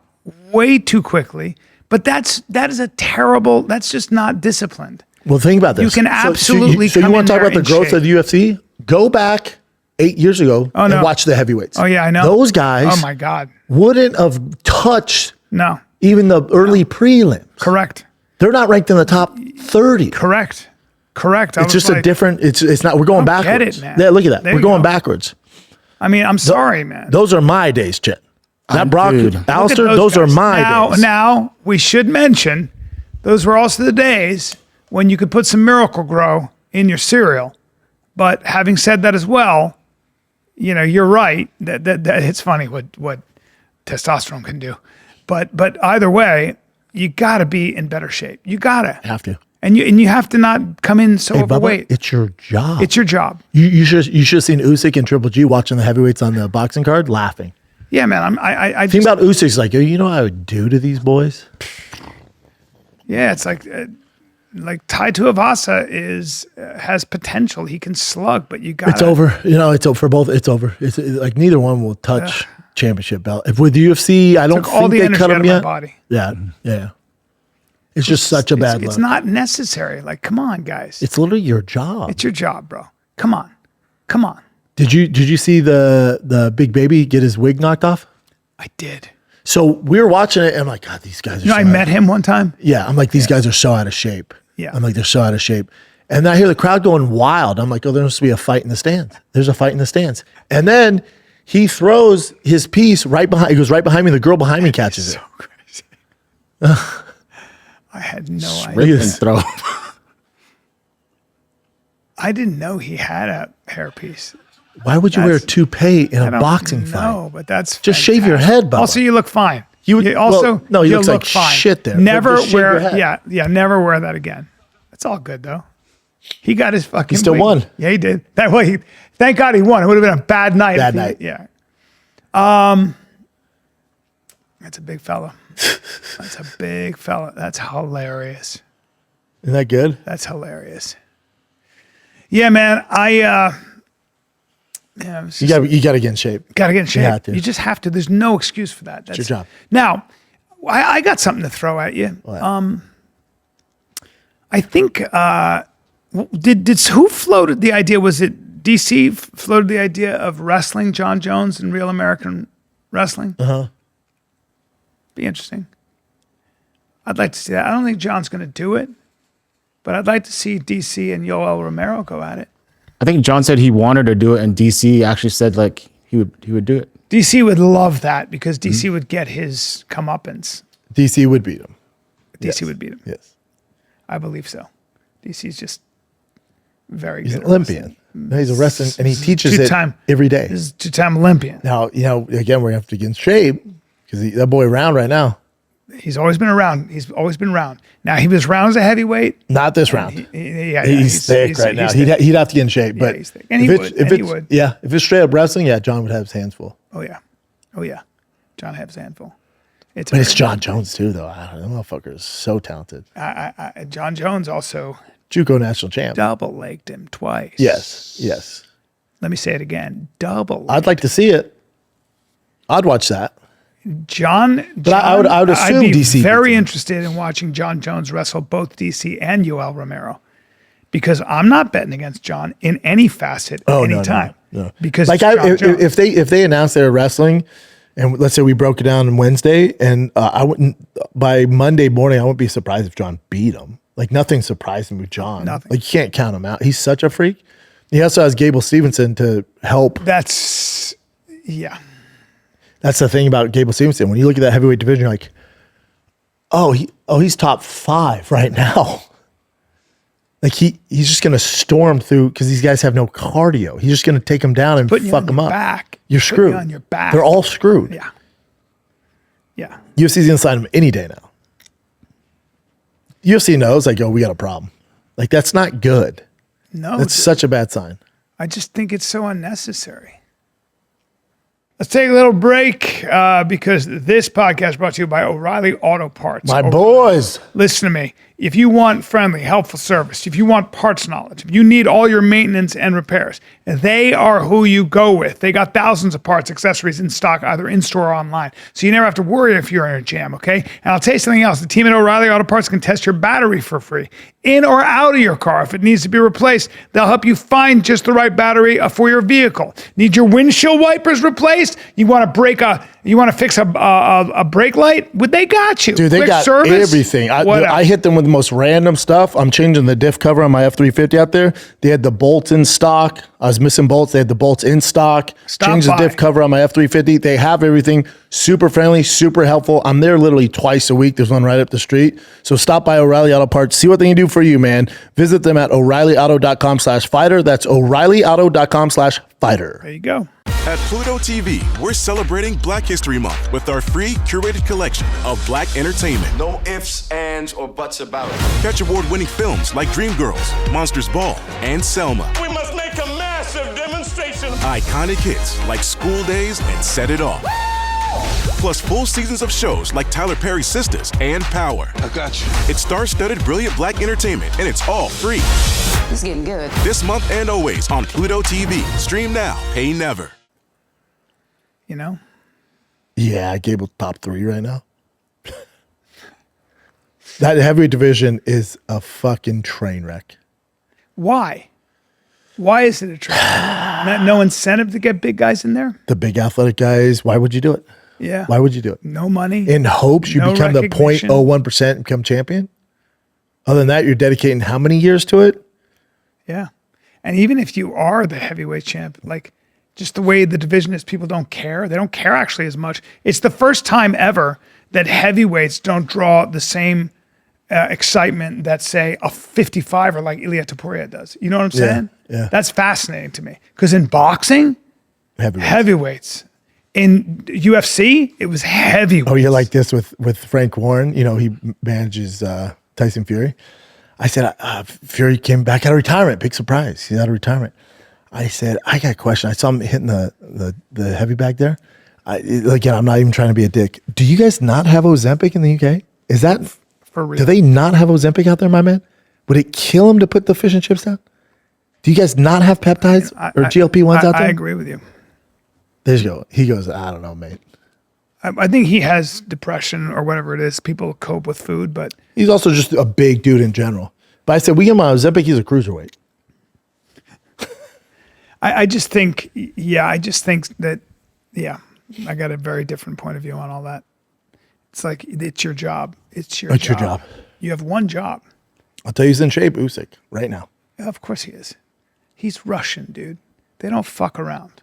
way too quickly. But that is a terrible, that's just not disciplined. Well, think about this. You can absolutely So you come want to in talk about there the growth in of the UFC? Go back 8 years ago and no. watch the heavyweights. Oh, yeah, I know. Those guys Oh, my God. wouldn't have touched No. even the early prelims. Correct. They're not ranked in the top 30. Correct. It's just a different, it's not, we're going I don't get backwards. it, man. Yeah, look at that. There We're you going go. backwards. I mean, I'm sorry, man. Those are my days, Chet. That Brock, dude. Alistair, Look at those are guys. my days. Now, we should mention, those were also the days when you could put some Miracle Grow in your cereal. But having said that as well, you know, you're right. That it's funny what testosterone can do. But either way, you got to be in better shape. You got to. Have to. And you have to not come in so Hey, overweight. Bubba, it's your job. It's your job. You should have seen Usyk and Triple G watching the heavyweights on the boxing card, laughing. Yeah, man. I Think about Usyk's like, you know what I would do to these boys? Yeah, it's like Tai Tuivasa has potential. He can slug, but you got It's over. You know, it's over for both. It's over. It's like neither one will touch championship belt. If with UFC, I don't Took all think the they energy cut out him of my yet. body. Yeah. It's just such a bad look. It's not necessary. Like, come on, guys. It's literally your job. It's your job, bro. Come on. Did you see the big baby get his wig knocked off? I did. So we were watching it, and I'm like, God, these guys are. You know, so I met him one time. Yeah, I'm like, these guys are so out of shape. Yeah. I'm like, they're so out of shape. And then I hear the crowd going wild. I'm like, oh, there must be a fight in the stands. There's a fight in the stands. And then he throws his piece right behind. He goes right behind me. The girl behind me catches it. Crazy. I had no Rip idea. and throw. I didn't know he had a hairpiece. Why would you wear a That's- toupee in I a don't boxing know, fight? but that's Just shave your fantastic. head, Bubba. Also, you look fine. You would- You also well, no, he you looks look like fine. shit there. Never Just shave wear. your head. Yeah. Never wear that again. It's all good though. He got his fucking. He still wing. won. Yeah, he did. That way, thank God he won. It would have been a bad night. Bad if he- night. Yeah. That's a big fella. That's a big fella. That's hilarious. Isn't that good? That's hilarious. Yeah, man. Yeah, it's You just- got to get in shape. Got to get in shape. have to. You just have to. There's no excuse for that. That's your job. Now, I got something to throw at you. What? I think did who floated the idea? Was it DC floated the idea of wrestling John Jones in Real American Wrestling? Be interesting. I'd like to see that. I don't think John's going to do it, but I'd like to see DC and Yoel Romero go at it. I think John said he wanted to do it, and DC actually said like he would do it. DC would love that because DC would get his comeuppance. DC would beat him. DC would beat him. Yes. I believe so. DC's just very He's good. an at Olympian. wrestling. No, he's a wrestling, and he teaches it Two-time- every day. He's a two-time Olympian. Now, again, we're going to have to get in shape because that boy around right now. He's always been around. He's always been around. Now, he was round as a heavyweight. Not this round. He's thick right now. he's He'd thick. have to get in shape. But he's thick. And he if would, it's- and if he it's- would. Yeah, if it's straight up wrestling, yeah, John would have his hands full. Oh, yeah. John has a handful. But it's John Jones too, though. I don't know. That motherfucker is so talented. John Jones also JUCO national champ. double-legged him twice. Yes. Let me say it again. Double. I'd like to see it. I'd watch that. John, I would assume I'd be DC very beats him. interested in watching John Jones wrestle both DC and Yoel Romero, because I'm not betting against John in any facet at any time. No. Because like it's John Jones. if they announced they were wrestling, and let's say we broke it down on Wednesday, and I wouldn't by Monday morning I wouldn't be surprised if John beat him. Like nothing surprised me with John. Nothing. Like you can't count him out. He's such a freak. He also has Gable Stevenson to help. That's That's the thing about Gable Stevenson. When you look at that heavyweight division, you're like, he's top 5 right now. Like he's just going to storm through because these guys have no cardio. He's just going to take them down and fuck them up. Back. You're screwed. On your back. They're all screwed. Yeah. Yeah. UFC's going to sign him any day now. UFC knows, like, yo, we got a problem. Like, that's not good. No. That's such a bad sign. I just think it's so unnecessary. Let's take a little break because this podcast is brought to you by O'Reilly Auto Parts. My boys. Listen to me. If you want friendly, helpful service, if you want parts knowledge, if you need all your maintenance and repairs, they are who you go with. They got thousands of parts, accessories in stock, either in-store or online. So you never have to worry if you're in a jam, okay? And I'll tell you something else. The team at O'Reilly Auto Parts can test your battery for free, in or out of your car. If it needs to be replaced, they'll help you find just the right battery for your vehicle. Need your windshield wipers replaced? You want to fix a brake light? Well, they got you. Dude, they Quick got service, everything. whatever. I hit them with the most random stuff. I'm changing the diff cover on my F-350 out there. They had the bolts in stock. I was missing bolts. They had the bolts in stock. Changed the diff cover on my F-350. They have everything. Super friendly, super helpful. I'm there literally twice a week. There's one right up the street. So stop by O'Reilly Auto Parts. See what they can do for you, man. Visit them at O'ReillyAuto.com/fighter. That's O'ReillyAuto.com/fighter. There you go. At Pluto TV, we're celebrating Black History Month with our free curated collection of Black entertainment. No ifs, ands, or buts about it. Catch award-winning films like Dreamgirls, Monsters Ball, and Selma. We must make a massive demonstration. Iconic hits like School Days and Set It Off. Plus full seasons of shows like Tyler Perry's Sisters and Power. I got you. It's star-studded brilliant Black entertainment, and it's all free. It's getting good. This month and always on Pluto TV. Stream now, pay never. You know? Yeah, Gable top 3 right now. That heavyweight division is a fucking train wreck. Why? Why is it a trend? No incentive to get big guys in there? The big athletic guys, why would you do it? Yeah. Why would you do it? No money. In hopes you No become the recognition. 0.01% and become champion? Other than that, you're dedicating how many years to it? Yeah. And even if you are the heavyweight champ, like just the way the division is, people don't care. They don't care actually as much. It's the first time ever that heavyweights don't draw the same excitement that, say, a 55er like Ilia Topuria does. You know what I'm saying? Yeah. That's fascinating to me. Because in boxing, heavyweights. In UFC, it was heavyweights. Oh, you're like this with Frank Warren. You know, he manages Tyson Fury. I said, Fury came back out of retirement. Big surprise. He's out of retirement. I said, I got a question. I saw him hitting the heavy bag there. Again, I'm not even trying to be a dick. Do you guys not have Ozempic in the UK? Is that for real? Do they not have Ozempic out there, my man? Would it kill him to put the fish and chips down? Do you guys not have peptides or GLP-1s out there? I agree with you. There you go. He goes, I don't know, mate. I think he has depression or whatever it is. People cope with food, but He's also just a big dude in general. But I said, we give him Ozempic, he's a cruiserweight. I just think that, I got a very different point of view on all that. It's like, it's your job. It's your job. You have one job. I'll tell you, he's in shape, Usyk, right now. Yeah, of course he is. He's Russian, dude. They don't fuck around.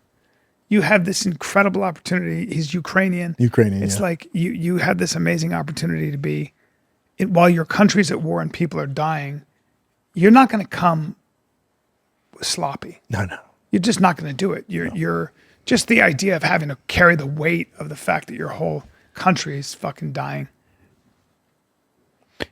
You have this incredible opportunity. He's Ukrainian. It's like you have this amazing opportunity to be, while your country's at war and people are dying, you're not going to come sloppy. No. You're just not going to do it. You're just the idea of having to carry the weight of the fact that your whole country is fucking dying.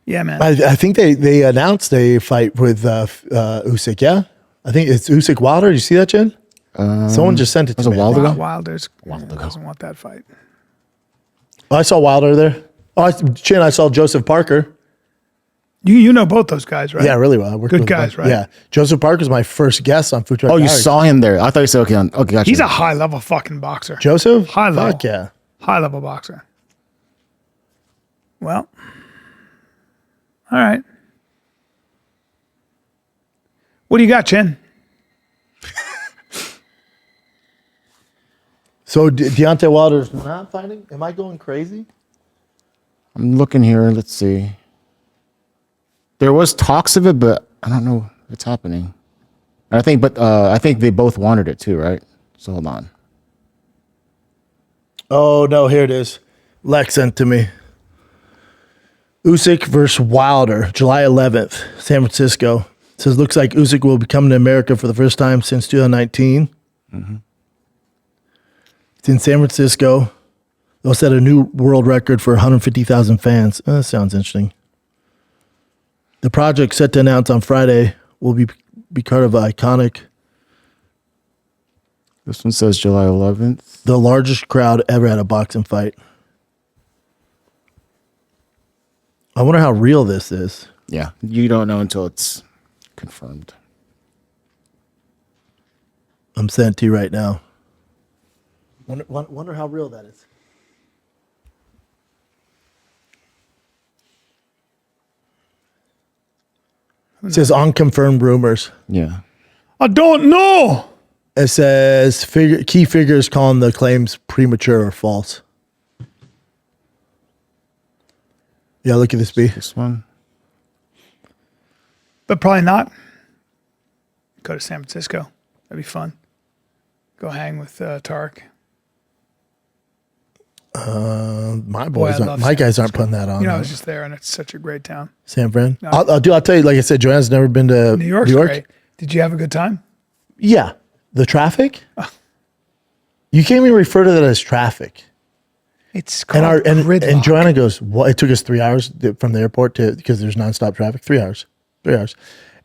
Yeah, man. I think they announced a fight with Usyk, yeah? I think it's Usyk Wilder. You see that, Jen? Someone just sent it to me. Wilder? Wilder doesn't want that fight. Oh, I saw Wilder there. Oh, Chin, I saw Joseph Parker. You know both those guys, right? Yeah, really well. I worked Good with guys, them. right? Yeah. Joseph Parker's my first guest on Food Truck Oh, you Diaries. saw him there. I thought you said, okay, gotcha. He's a high level fucking boxer. Joseph? High level. Fuck yeah. High level boxer. Well, all right. What do you got, Chen? So Deontay Wilder's not fighting? Am I going crazy? I'm looking here. Let's see. There was talks of it, but I don't know if it's happening. I think they both wanted it too, right? So hold on. Oh, no, here it is. Lex sent to me. Usyk versus Wilder, July 11th, San Francisco. says looks like Usyk will be coming to America for the first time since 2019. It's in San Francisco. They'll set a new world record for 150,000 fans. That sounds interesting. The project set to announce on Friday will be part of an iconic, This one says July 11th. the largest crowd ever at a boxing fight. I wonder how real this is. Yeah, you don't know until it's confirmed. I'm sending it to you right now. Wonder how real that is. It says unconfirmed rumors. Yeah. I don't know. It says key figures calling the claims premature or false. Yeah, look at this, B. This one. But probably not. Go to San Francisco. That'd be fun. Go hang with Tark. My Boy, boys, I love my San guys aren't Francisco. putting that on. You know, I was just there, and it's such a great town. San Fran. I'll tell you, like I said, Joanna's never been to New York's great. Did you have a good time? Yeah. The traffic? You can't even refer to that as traffic. It's called And gridlock. Joanna goes, well, it took us 3 hours from the airport because there's nonstop traffic. 3 hours. 3 hours.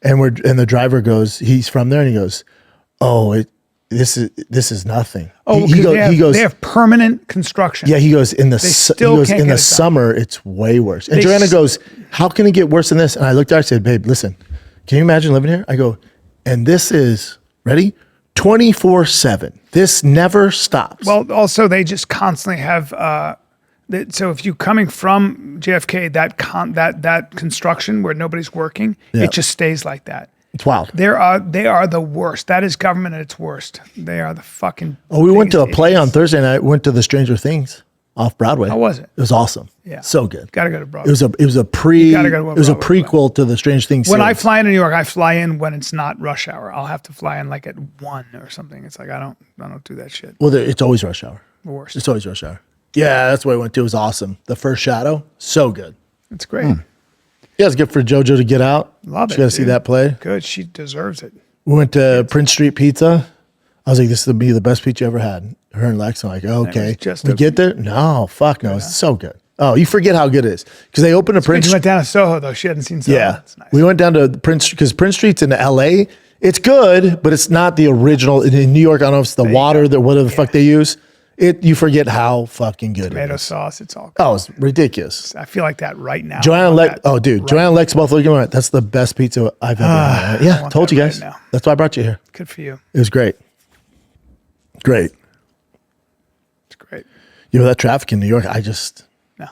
And the driver goes, he's from there, and he goes, oh, this is nothing. Oh, he goes, they have permanent construction. yeah, he goes in the still can't get it done. summer it's way worse. And They Joanna s- goes, how can it get worse than this? And I looked at her, I said, babe, listen, can you imagine living here? I go, and this is ready 24/7. This never stops. Well, also they just constantly have. So if you're coming from JFK, that construction where nobody's working, Yeah. it just stays like that. it's wild. They are the worst. That is government at its worst. They are the fucking. Oh, we went to a biggest play on idiots. Thursday night. Went to the Stranger Things off Broadway. How was it? It was awesome. Yeah. So good. Gotta go to Broadway. It was a gotta go to it was a Broadway. prequel to the Stranger Things. When I series. fly into New York, I fly in when it's not rush hour. I'll have to fly in like at 1 or something. It's like I don't do that shit. Well, it's always rush hour. The worst. It's always rush hour. Yeah, that's what I went to. It was awesome. The first Shadow, so good. It's great. Yeah, it's good for JoJo to get out. Love She it. got to see dude. that play. Good. She deserves it. We went to Prince Street Pizza. I was like, this will be the best pizza you ever had. Her and Lex are like, okay. just We a- get there? No, fuck no. It's so good. Oh, you forget how good it is. Because they opened a Prince She went down to Soho though. She hadn't seen Soho. Yeah. That's nice. We went down to Prince because Prince Street's in LA. It's good, but it's not the original. In New York, I don't know if it's the water, whatever the fuck they use. You forget how fucking good it Tomato is. sauce. It's all. Oh, it's ridiculous. I feel like that right now. Joanna I and want Lex, that dude, right- Joanna and Lex both looking at it. That's the best pizza I've ever had. I Yeah, want told that you right guys. now. That's why I brought you here. Good for you. It was great. Great. It's great. You know, that traffic in New York, No.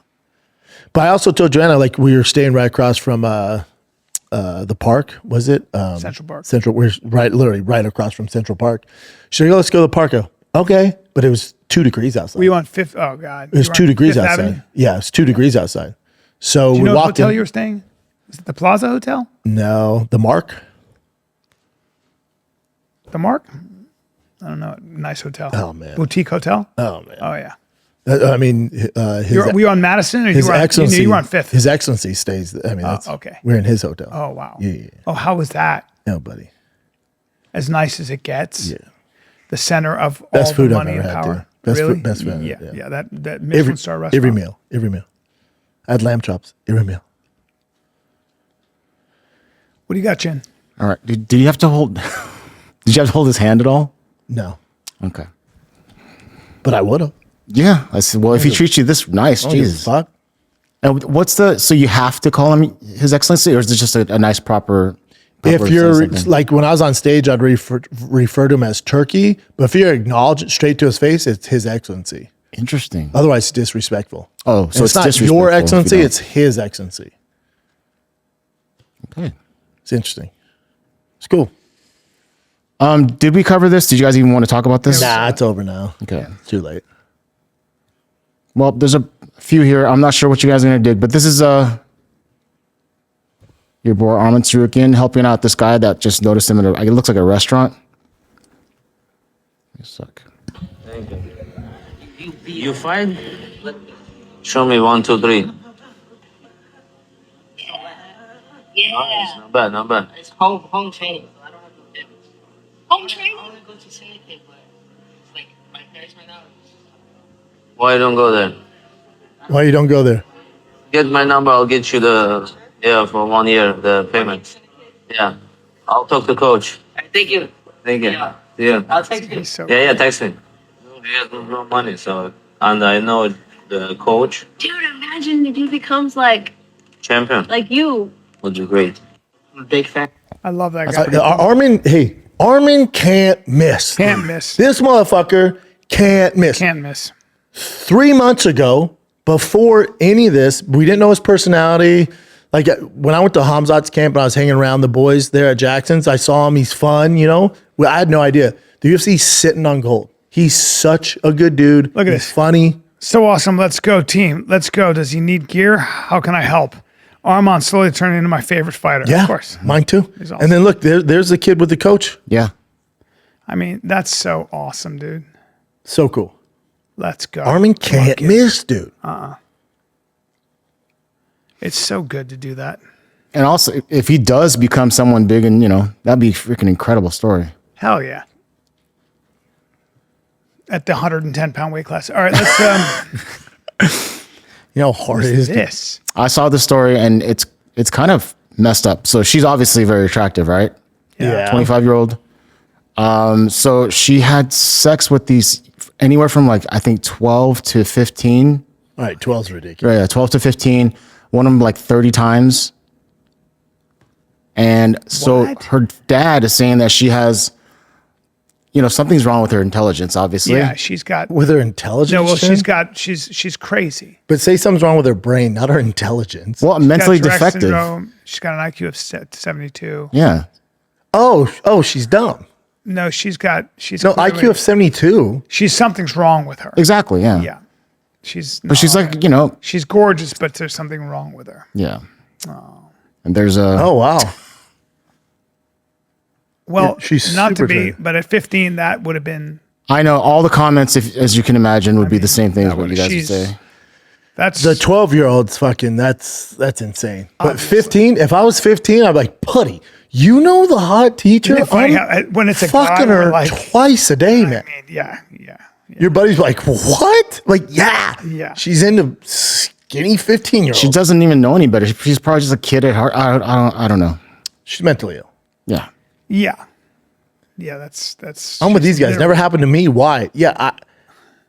But I also told Joanna, like, we were staying right across from the park. Was it? Central Park. We're literally right across from Central Park. She's like, oh, let's go to the park. I go, okay. But it was 2 degrees outside. Were you on Fifth? Oh God. It was You were 2 on degrees Fifth outside. Avenue? Yeah, it's 2 degrees outside. So Do you we know what walked hotel in. you were staying? Is it the Plaza Hotel? No, the Mark. The Mark? I don't know. Nice hotel. Oh, man. Boutique hotel. Oh man. Oh yeah. I mean, Were you on Madison or his you were on, excellency. you were on Fifth? His excellency stays. I mean, that's okay. We're in his hotel. Oh wow. Yeah. Oh, how was that? No, buddy. As nice as it gets. Yeah. The center of Best all food the I've money ever and had, power. dude. Best really? food- best food I've Yeah. had, Yeah. That Michelin star restaurant. Every meal. I had lamb chops. Every meal. What do you got, Chin? All right. Did you have to hold? Did you have to hold his hand at all? No, Okay. but I would have. Yeah. I said, well, if he treats you this nice, Jesus. Fuck. And so you have to call him His Excellency, or is it just a nice proper? If proper you're say something? like when I was on stage, I'd refer to him as Turkey. But if you acknowledge it straight to his face, it's His Excellency. Interesting. Otherwise, it's disrespectful. Oh, And so it's not disrespectful your if you Excellency; don't. it's His Excellency. Okay. It's interesting. It's cool. Did we cover this? Did you guys even want to talk about this? Nah, it's over now. Okay. It's too late. Well, there's a few here. I'm not sure what you guys are gonna dig, but this is your boy Arman Tsarukyan helping out this guy that just noticed him it looks like a restaurant. You suck. You fine? Show me 1, 2, 3. Yeah. Nice. Not bad, not bad. It's home training, so I don't have no gym. Home training? I only go to syndicate, but it's like my parents right now. Why you don't go there? Why you don't go there? Get my number. I'll get you for 1 year the payment. Yeah, I'll talk to coach. Thank you. Thank you. Yeah. Yeah. I'll text you. So Yeah, text me. He has no money, so and I know the coach Dude, imagine if he becomes like champion you. would be great. I'm a big fan. I love that guy. Arman can't miss. Can't miss. This motherfucker can't miss. Can't miss. 3 months ago, before any of this, we didn't know his personality. Like when I went to Hamzat's camp and I was hanging around the boys there at Jackson's, I saw him. He's fun, you know. Well, I had no idea. The UFC's sitting on gold. He's such a good dude. Look at He's this. funny. So awesome. Let's go, team. Let's go. Does he need gear? How can I help? Arman slowly turning into my favorite fighter. Yeah, Of course. mine too. He's awesome. And then look, there's the kid with the coach. Yeah. I mean, that's so awesome, dude. So cool. Let's go. Arman can't miss, dude. It's so good to do that. And also, if he does become someone big, and that'd be a freaking incredible story. Hell yeah. At the 110-pound weight class. All right, let's You know how hard it is. this. I saw the story, and it's kind of messed up. So she's obviously very attractive, right? Yeah. 25-year-old. So she had sex with these anywhere from I think 12 to 15. All right, 12's ridiculous. Right, yeah, 12 to 15. One of them 30 times. And so What? her dad is saying that she has, something's wrong with her intelligence, obviously. Yeah, she's got. With her intelligence. No, well, Jen? she's crazy. But say something's wrong with her brain, not her intelligence. Well, mentally Got Tourette defective. syndrome. She's got an IQ of 72. Yeah. Oh, she's dumb. No, she's No, clearly- IQ of 72. something's wrong with her. Exactly, yeah. Yeah. She's But she's she's gorgeous, but there's something wrong with her. yeah. And there's a Oh, wow. Well, Yeah, she's not to super be, thin. but at 15, that would have been. I know all the comments, as you can imagine, would be the same thing as what you guys would she's- say. That's The 12-year-old's fucking, that's insane. But 15, if I was 15, I'd be like, Putty, you know the hot teacher? Isn't it funny I'm how, when it's a guy, fucking we're her like, twice a day, man. I mean, yeah. Your buddy's like, what? Yeah. Yeah. She's into skinny 15-year-old. She doesn't even know any better. She's probably just a kid at heart. I don't know. She's mentally ill. Yeah. Yeah. Yeah, that's. I'm with these guys. she's Never happened to me. Why? Yeah.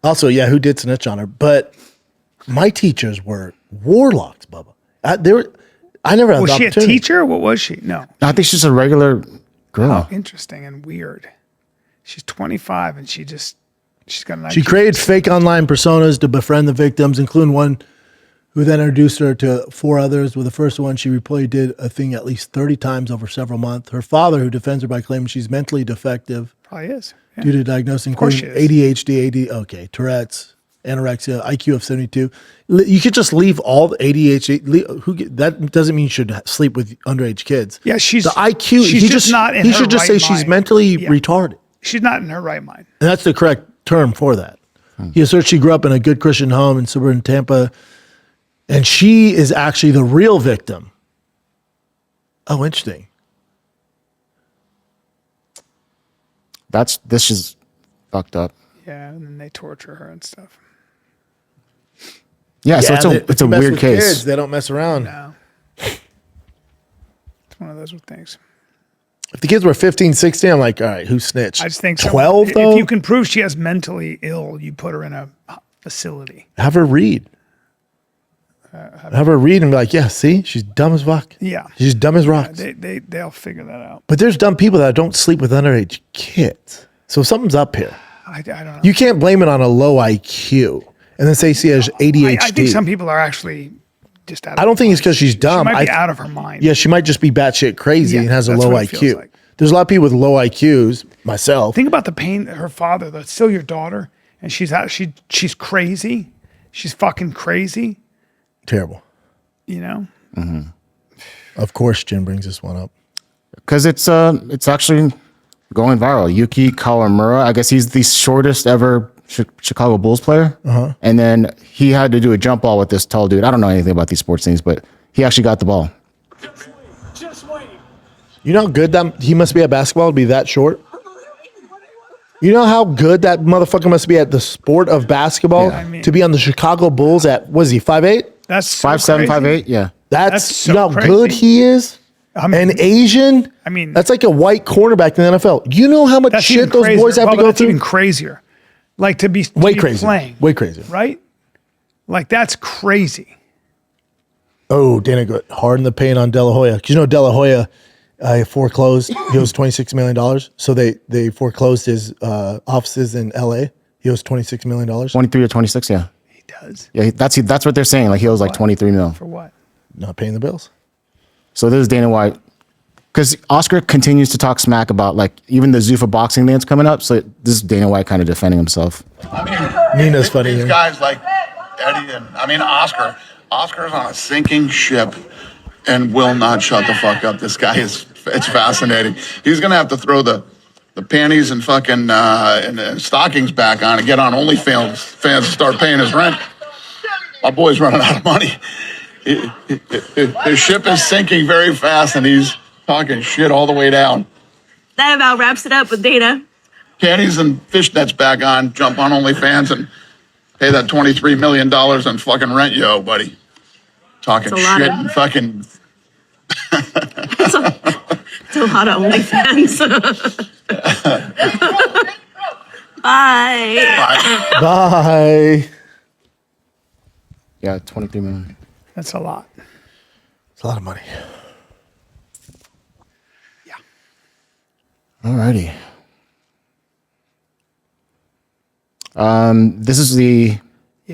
Who did snitch on her? But my teachers were warlocks, Bubba. I never had Was the she a opportunity. teacher? What was she? No. I think she's a regular girl. Interesting and weird. She's 25 and she's got an She IQ. created fake online personas to befriend the victims, including one who then introduced her to 4 others. With the first one, she reportedly did a thing at least 30 times over several months. Her father, who defends her by claiming she's mentally defective Probably is. Yeah. due to diagnosis course including she is. ADHD, Tourette's, anorexia, IQ of 72. You could just leave all the ADHD. That doesn't mean you should sleep with underage kids. Yeah, she's the IQ. She's just not in He her should just right say she's mind. mentally Yeah. retarded. She's not in her right mind. And that's the correct term for that. He asserts she grew up in a good Christian home in suburban Tampa, and she is actually the real victim. Oh, interesting. This is fucked up. Yeah, and then they torture her and stuff. Yeah, so it's a mess weird with case. Kids, they don't mess around. No. It's one of those things. If the kids were 15, 16, I'm like, all right, who snitched? I just think 12, though? If you can prove she is mentally ill, you put her in a facility. Have her read. Have her read and be like, yeah, see? She's dumb as fuck. Yeah. She's dumb as rocks. They'll figure that out. But there's dumb people that don't sleep with underage kids. So something's up here. I don't know. You can't blame it on a low IQ and then say she has ADHD. I think some people are actually just out of I don't think it's because she's dumb. She might be I- out of her mind. Yeah, she might just be batshit crazy Yeah, and has a that's low what it feels IQ. like. There's a lot of people with low IQs, myself. Think about the pain that her father, that's still your daughter, and she's crazy. She's fucking crazy, Terrible. you know? Of course, Jim brings this one up. Because it's actually going viral. Yuki Kawamura, I guess he's the shortest ever Chicago Bulls player. And then he had to do a jump ball with this tall dude. I don't know anything about these sports things, but he actually got the ball. Just You know how good that he must be at basketball to be that short? You know how good that motherfucker must be at the sport of basketball to be on the Chicago Bulls at, was he 5'8"? That's so 5'7", crazy. 5'8", yeah. That's so you know how crazy. good he is? I mean, and Asian? I mean, that's like a white cornerback in the NFL. You know how much that's shit even those crazier. boys have to Well, go that's through? even crazier. Like to be Way crazier. playing. Way crazier. Right? Like that's crazy. Oh, Dana got hard in the paint on De La Hoya. Because you know De La Hoya foreclosed. He owes $26 million. So they foreclosed his offices in L.A. He owes $26 million. 23 or 26, yeah. He does. Yeah, that's what they're saying. Like he owes like 23 mil. For what? Not paying the bills. So this is Dana White. Because Oscar continues to talk smack about like even the Zuffa boxing dance coming up. So this is Dana White kind of defending himself. I mean, Nina's funny. These guys like Eddie and Oscar. Oscar's on a sinking ship and will not shut the fuck up. This guy it's fascinating. He's gonna have to throw the panties and fucking and stockings back on and get on OnlyFans to start paying his rent. My boy's running out of money. His ship is sinking very fast and he's talking shit all the way down. That about wraps it up with Dana. Panties and fishnets back on, jump on OnlyFans and pay that $23 million in fucking rent, yo, buddy. Talking shit and fucking... It's a lot of OnlyFans. Bye. Bye. Yeah, 23 million. That's a lot. It's a lot of money. Alrighty. This is the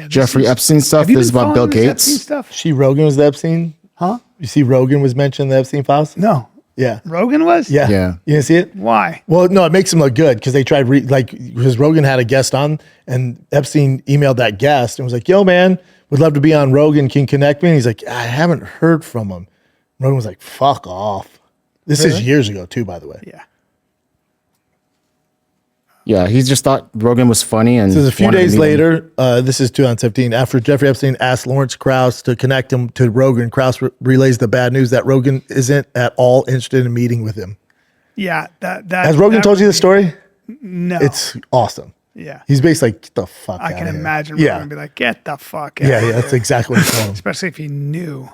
Jeffrey Epstein stuff. This is about Bill Gates. Stuff? See, Rogan was the Epstein? Huh? You see Rogan was mentioned in the Epstein files? No. Yeah. Rogan was? Yeah. Yeah. You didn't see it? Why? Well, no, it makes him look good because they tried, because Rogan had a guest on and Epstein emailed that guest and was like, yo, man, would love to be on Rogan. Can you connect me? And he's like, I haven't heard from him. Rogan was like, fuck off. This is years ago, too, by the way. Yeah. Yeah, he just thought Rogan was funny. And So a few wanted to days meet him. later, this is 2017, after Jeffrey Epstein asked Lawrence Krauss to connect him to Rogan, Krauss relays the bad news that Rogan isn't at all interested in meeting with him. Yeah. That Has Rogan told you the story? No. It's awesome. Yeah. He's basically like, get the fuck I out can of here. imagine Yeah. Rogan be like, get the fuck out. Yeah, that's exactly what he told him. Especially if he knew.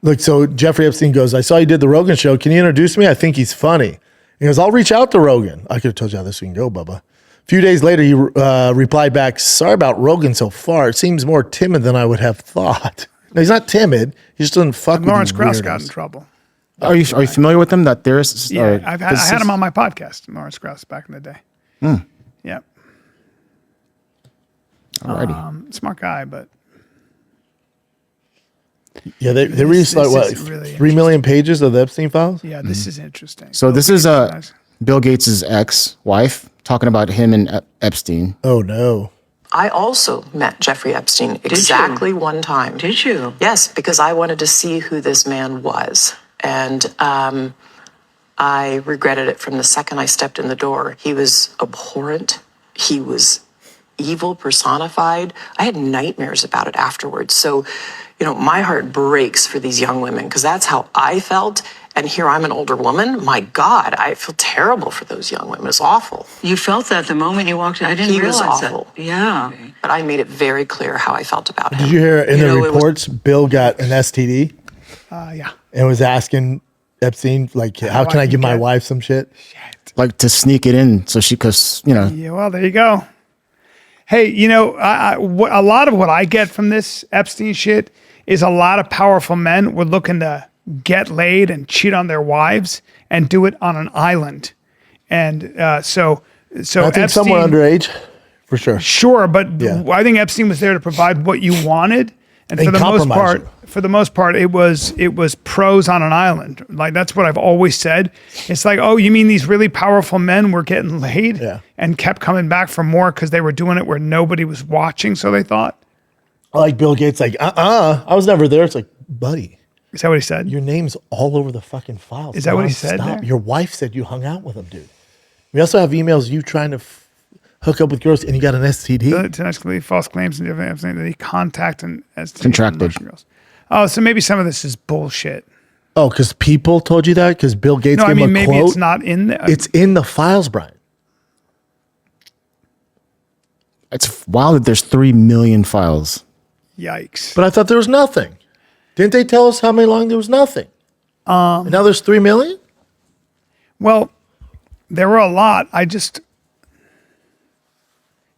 Look, so Jeffrey Epstein goes, I saw you did the Rogan show. Can you introduce me? I think he's funny. He goes, I'll reach out to Rogan. I could have told you how this can go, Bubba. A few days later, he replied back, sorry about Rogan so far. It seems more timid than I would have thought. No, he's not timid. He just doesn't fuck with Lawrence you Krauss weirdos. got in trouble. Are you familiar with them? That there's Yeah, I had him on my podcast, Lawrence Krauss, back in the day. Yeah. Alrighty. Smart guy, but Yeah, they released like, what, is really 3 million pages of the Epstein files? yeah, this is interesting. So this is Guys. Bill Gates' ex-wife talking about him and Epstein. Oh, no. I also met Jeffrey Epstein exactly one time. Did you? Yes, because I wanted to see who this man was. And I regretted it from the second I stepped in the door. He was abhorrent. He was evil personified. I had nightmares about it afterwards. So, my heart breaks for these young women because that's how I felt. And here I'm an older woman. My God, I feel terrible for those young women. It's awful. You felt that the moment you walked in. I didn't He was realize awful. that. Yeah. But I made it very clear how I felt about him. Did you hear in You the know, it was- reports, Bill got an STD Yeah. and was asking Epstein, like, how can I give my wife some shit? Like to sneak it in so because Yeah, well, there you go. Hey, a lot of what I get from this Epstein shit is a lot of powerful men were looking to get laid and cheat on their wives and do it on an island. And so I think Epstein, someone underage, for sure. Sure, but Yeah. I think Epstein was there to provide what you wanted, and And for compromise the most part, it was pros on an island. Like that's what I've always said. It's like, oh, you mean these really powerful men were getting laid and kept coming back for more because they were doing it where nobody was watching, so they thought. Like Bill Gates, like, I was never there. It's like, buddy. Is that what he said? Your name's all over the fucking files. Is that what he said there? Your wife said you hung out with him, dude. We also have emails you trying to hook up with girls and you got an STD. To escalate false claims and everything that he contacted and as Contracted. girls. Oh, so maybe some of this is bullshit. Oh, because people told you that? Because Bill Gates No, I gave mean, him a maybe quote? it's not in there. It's in the files, Brian. It's wild that there's 3 million files. Yikes. But I thought there was nothing. Didn't they tell us how many long there was nothing? And now there's 3 million? Well, there were a lot. It's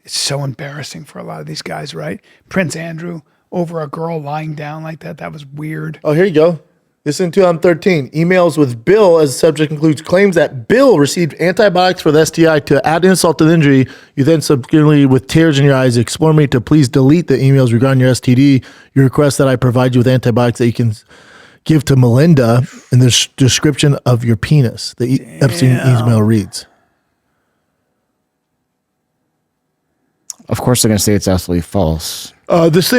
so embarrassing for a lot of these guys, right? Prince Andrew over a girl lying down like that. That was weird. Oh, here you go. This is in 2013. Emails with Bill as the subject includes claims that Bill received antibiotics for the STI. To add insult to the injury, you then subsequently, with tears in your eyes, explore me to please delete the emails regarding your STD. You request that I provide you with antibiotics that you can give to Melinda in the description of your penis. The Epstein email reads. Of course, they're going to say it's absolutely false. This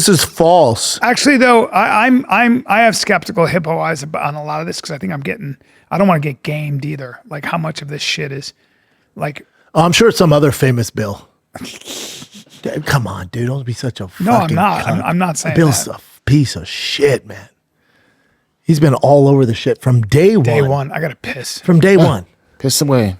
is false. Actually, though, I have skeptical hippo eyes on a lot of this because I think I don't want to get gamed either. Like how much of this shit is like. I'm sure it's some other famous Bill. Come on, dude. Don't be such a fucking No, I'm not. cunt. I'm not saying Bill's that. a piece of shit, man. He's been all over the shit from day one. Day one. I got to piss. From day one. Piss away.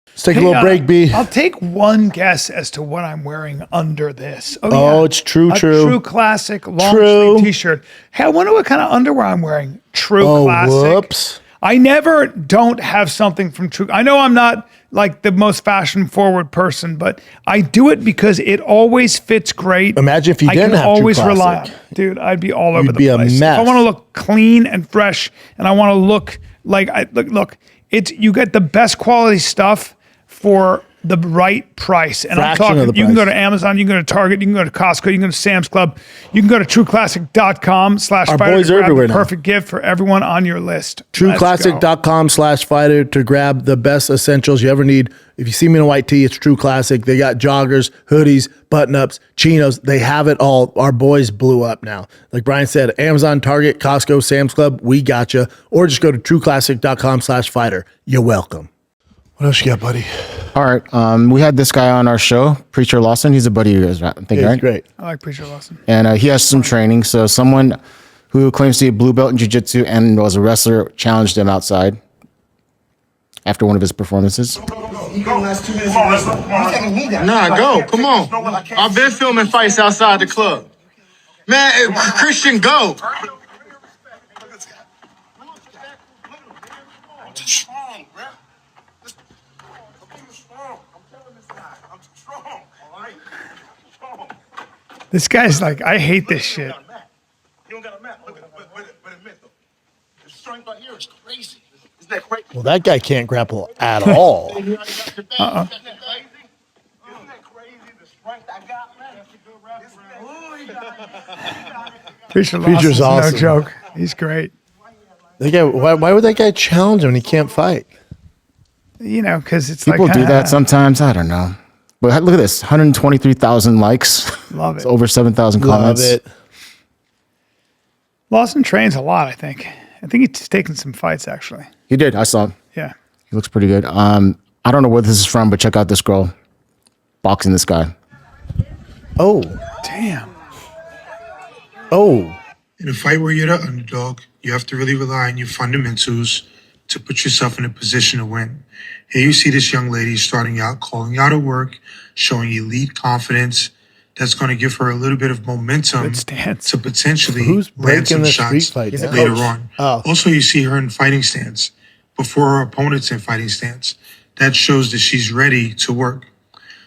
Let's take a little break, B. I'll take one guess as to what I'm wearing under this. Oh, it's true. A true classic long sleeve t-shirt. Hey, I wonder what kind of underwear I'm wearing. True classic. Whoops. I never don't have something from True. I know I'm not like the most fashion forward person, but I do it because it always fits great. Imagine if you didn't have True always rely on Classic. it. Dude, I'd be all over You'd the be a place. mess. If I want to look clean and fresh and I want to look like look, it's you get the best quality stuff for the right price. And Fraction I'm of talking, the you can go price. to Amazon, you can go to Target, you can go to Costco, you can go to Sam's Club, you can go to trueclassic.com/fighter boys to are grab everywhere the now. perfect gift for everyone on your list. Let's go. TrueClassic.com/fighter to grab the best essentials you ever need. If you see me in a white tee, it's True Classic. They got joggers, hoodies, button-ups, chinos. They have it all. Our boys blew up now. Like Brian said, Amazon, Target, Costco, Sam's Club, we got you. Or just go to trueclassic.com/fighter. You're welcome. What else you got, buddy? All right. We had this guy on our show, Preacher Lawson. He's a buddy of yours, I think, Yeah, right? he's great. I like Preacher Lawson. And he has some training. So someone who claims to be a blue belt in jiu-jitsu and was a wrestler challenged him outside after one of his performances. Nah, go. Come on. I've been filming fights outside the club. Man, Christian, go. This guy's like, I hate this shit. Well, that guy can't grapple at all. Preacher Preacher's Lawson's awesome. no joke. He's great. That guy, why would that guy challenge him when he can't fight? You know, because it's People like do that sometimes. I don't know. But look at this, 123,000 likes. Love it. It's over 7,000 Love comments. it. Lawson trains a lot, I think. I think he's taken some fights, actually. He did. I saw him. Yeah. He looks pretty good. I don't know where this is from, but check out this girl boxing this guy. Oh. Damn. Oh. In a fight where you're the underdog, you have to really rely on your fundamentals to put yourself in a position to win. Here you see this young lady starting out, calling out her work, showing elite confidence. That's going to give her a little bit of momentum to potentially Who's land some breaking the street shots fight down? later on. Oh. Also, you see her in fighting stance before her opponent's in fighting stance. That shows that she's ready to work.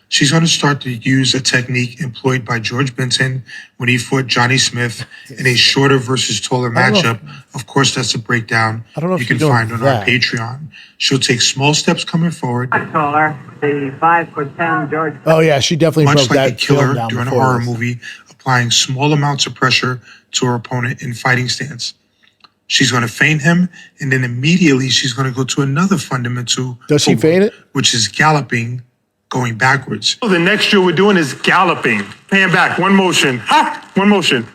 She's going to start to use a technique employed by George Benton when he fought Johnny Smith in a shorter versus taller matchup. Of course, that's a breakdown I don't know if you can she's doing find on that. our Patreon. She'll take small steps coming forward. Taller, the 5'10" George. Oh, yeah. She definitely Much broke like a that film killer down during a before horror this. movie, applying small amounts of pressure to her opponent in fighting stance. She's going to feint him, and then immediately she's going to go to another fundamental. Does she feint it? Which is galloping, going backwards. The next drill we're doing is galloping. Hand back, one motion. Ha! One motion.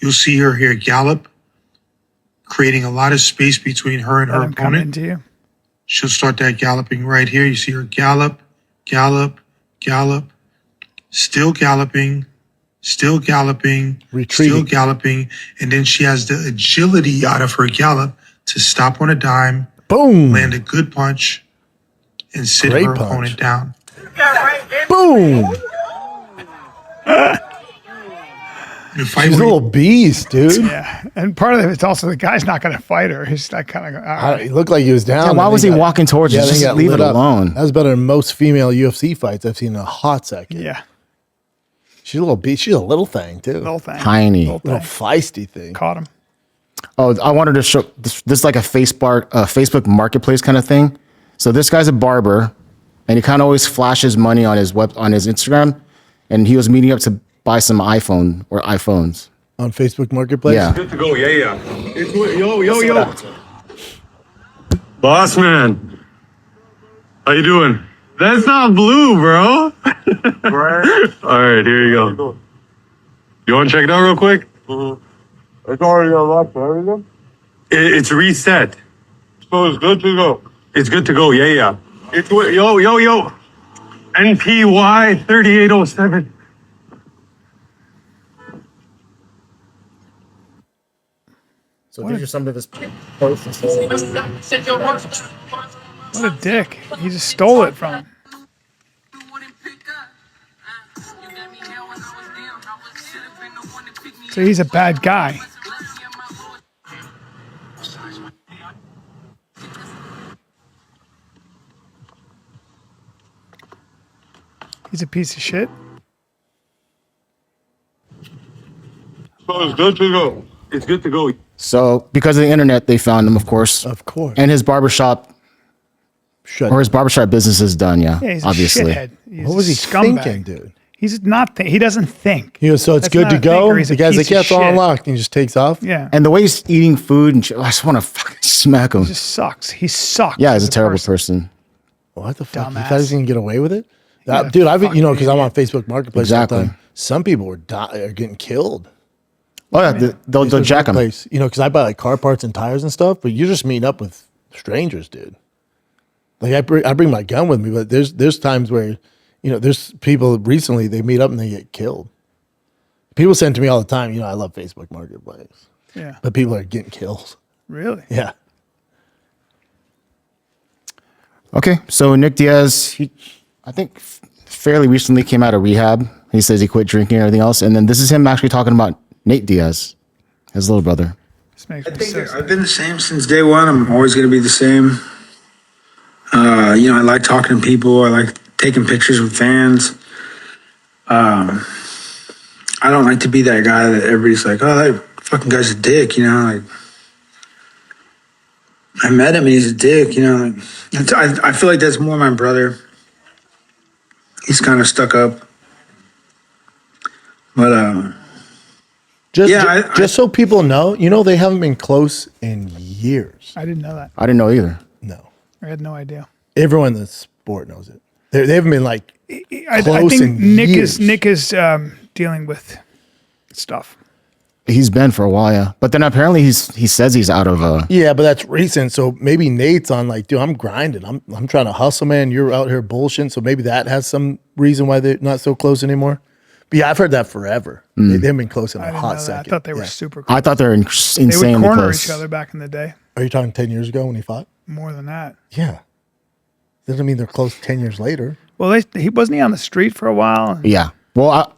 You'll see her here gallop, creating a lot of space between her and Let her him come opponent. into you. She'll start that galloping right here. You see her gallop, gallop, gallop, still galloping, still galloping, Retreating. still galloping, and then she has the agility out of her gallop to stop on a dime, Boom. land a good punch, and sit Great her punch. opponent down. Boom. The fight She's a where little beast, dude. Yeah, and part of it is also the guy's not going to fight her. He's like kind of. He looked like he was down. Yeah, why and was then he walking towards her? then Just he got leave lit it up. alone. That was better than most female UFC fights I've seen in a hot second. Yeah, She's a little beast. She's a little thing, too. little thing. Tiny. Little Little thing. feisty thing. Caught him. Oh, I wanted to show this is like a Facebook marketplace kind of thing. So this guy's a barber, and he kind of always flashes money on his Instagram, and he was meeting up to buy some iPhones. On Facebook Marketplace? Yeah. Good to go, yeah. Yo. Boss man. How you doing? That's not blue, bro. Right. All right, here you go. You want to check it out real quick? It's already unlocked for everything? It's reset. So it's good to go. It's good to go, yeah. It's yo. NPY 3807. So these are some of his posts. What a dick! He just stole it from him. So he's a bad guy. He's a piece of shit. So it's good to go. It's good to go. So because of the internet, they found him, of course. Of course. And his barbershop his barbershop business is done, yeah. Yeah, he's obviously. a shithead. He's What was he a scumbag. thinking, dude? He's not. He doesn't think. He goes, so it's That's good not to a thinker, go? he's a The guy's like, piece yeah, of it's all shit. unlocked. And he just takes off. Yeah. And the way he's eating food and shit, I just want to fucking smack him. He just sucks. He sucks. Yeah, he's as a terrible person. What the fuck? Dumbass. You thought he was going to get away with it? Yeah, Dude, I've fucking because I'm on Facebook Marketplace. Exactly. all the time. Some people are getting killed. Oh, yeah, they'll Facebook jack him. Marketplace, because I buy like car parts and tires and stuff, but you're just meeting up with strangers, dude. Like I bring my gun with me, but there's times where, there's people recently, they meet up and they get killed. People send to me all the time, I love Facebook Marketplace. Yeah. But people are getting killed. Really? Yeah. Okay, so Nick Diaz, I think fairly recently came out of rehab. He says he quit drinking and everything else. And then this is him actually talking about Nate Diaz, his little brother. This makes I me think sick. I've been the same since day one. I'm always going to be the same. I like talking to people. I like taking pictures with fans. I don't like to be that guy that everybody's like, oh, that fucking guy's a dick, like. I met him and he's a dick, I feel like that's more my brother. He's kind of stuck up. But, Just so people know, they haven't been close in years. I didn't know that. I didn't know either. No. I had no idea. Everyone in the sport knows it. They haven't been like I close think in Nick years. is dealing with stuff. He's been for a while, yeah. But then apparently he says he's out of Yeah, but that's recent. So maybe Nate's on like, dude, I'm grinding. I'm trying to hustle, man. You're out here bullshitting. So maybe that has some reason why they're not so close anymore. But yeah, I've heard that forever. They haven't been close in I a didn't hot know that. second. I thought they were Yeah. super close. I thought they were They insanely would corner close. each other back in the day. Are you talking 10 years ago when he fought? More than that. Yeah. Doesn't mean they're close 10 years later. Well, he wasn't he on the street for a while? Yeah. Well,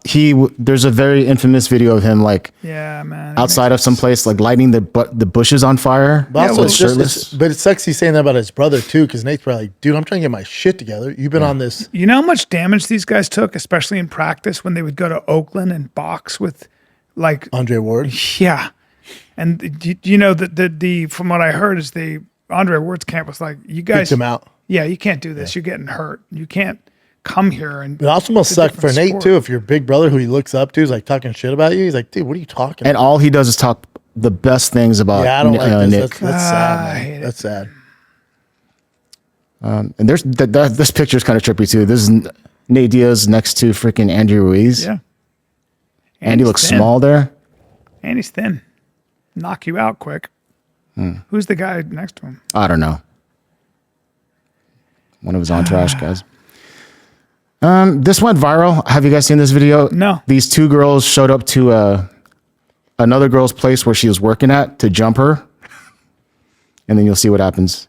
there's a very infamous video of him like Yeah, man. outside of some place, like lighting the bushes on fire. But also, it's shirtless. but it sucks he's saying that about his brother too, because Nate's probably like, dude, I'm trying to get my shit together. You've been on this. You know how much damage these guys took, especially in practice when they would go to Oakland and box with, like Andre Ward. Yeah, and the from what I heard is the Andre Ward's camp was like, you guys Kicked him out. Yeah, you can't do this. You're getting hurt. You can't come here and. It also must it's a suck for different Nate sport. too. If your big brother who he looks up to is like talking shit about you, he's like, dude, what are you talking And about? all he does is talk the best things about Yeah, I don't like this. Nick. That's sad, man. That's sad. And there's this picture is kind of trippy too. This is Nate Diaz next to freaking Andy Ruiz. Yeah. Andy he's looks thin. small there. And he's thin. Knock you out quick. Who's the guy next to him? I don't know. One of his entourage guys. This went viral. Have you guys seen this video? No. These two girls showed up to another girl's place where she was working at to jump her. And then you'll see what happens.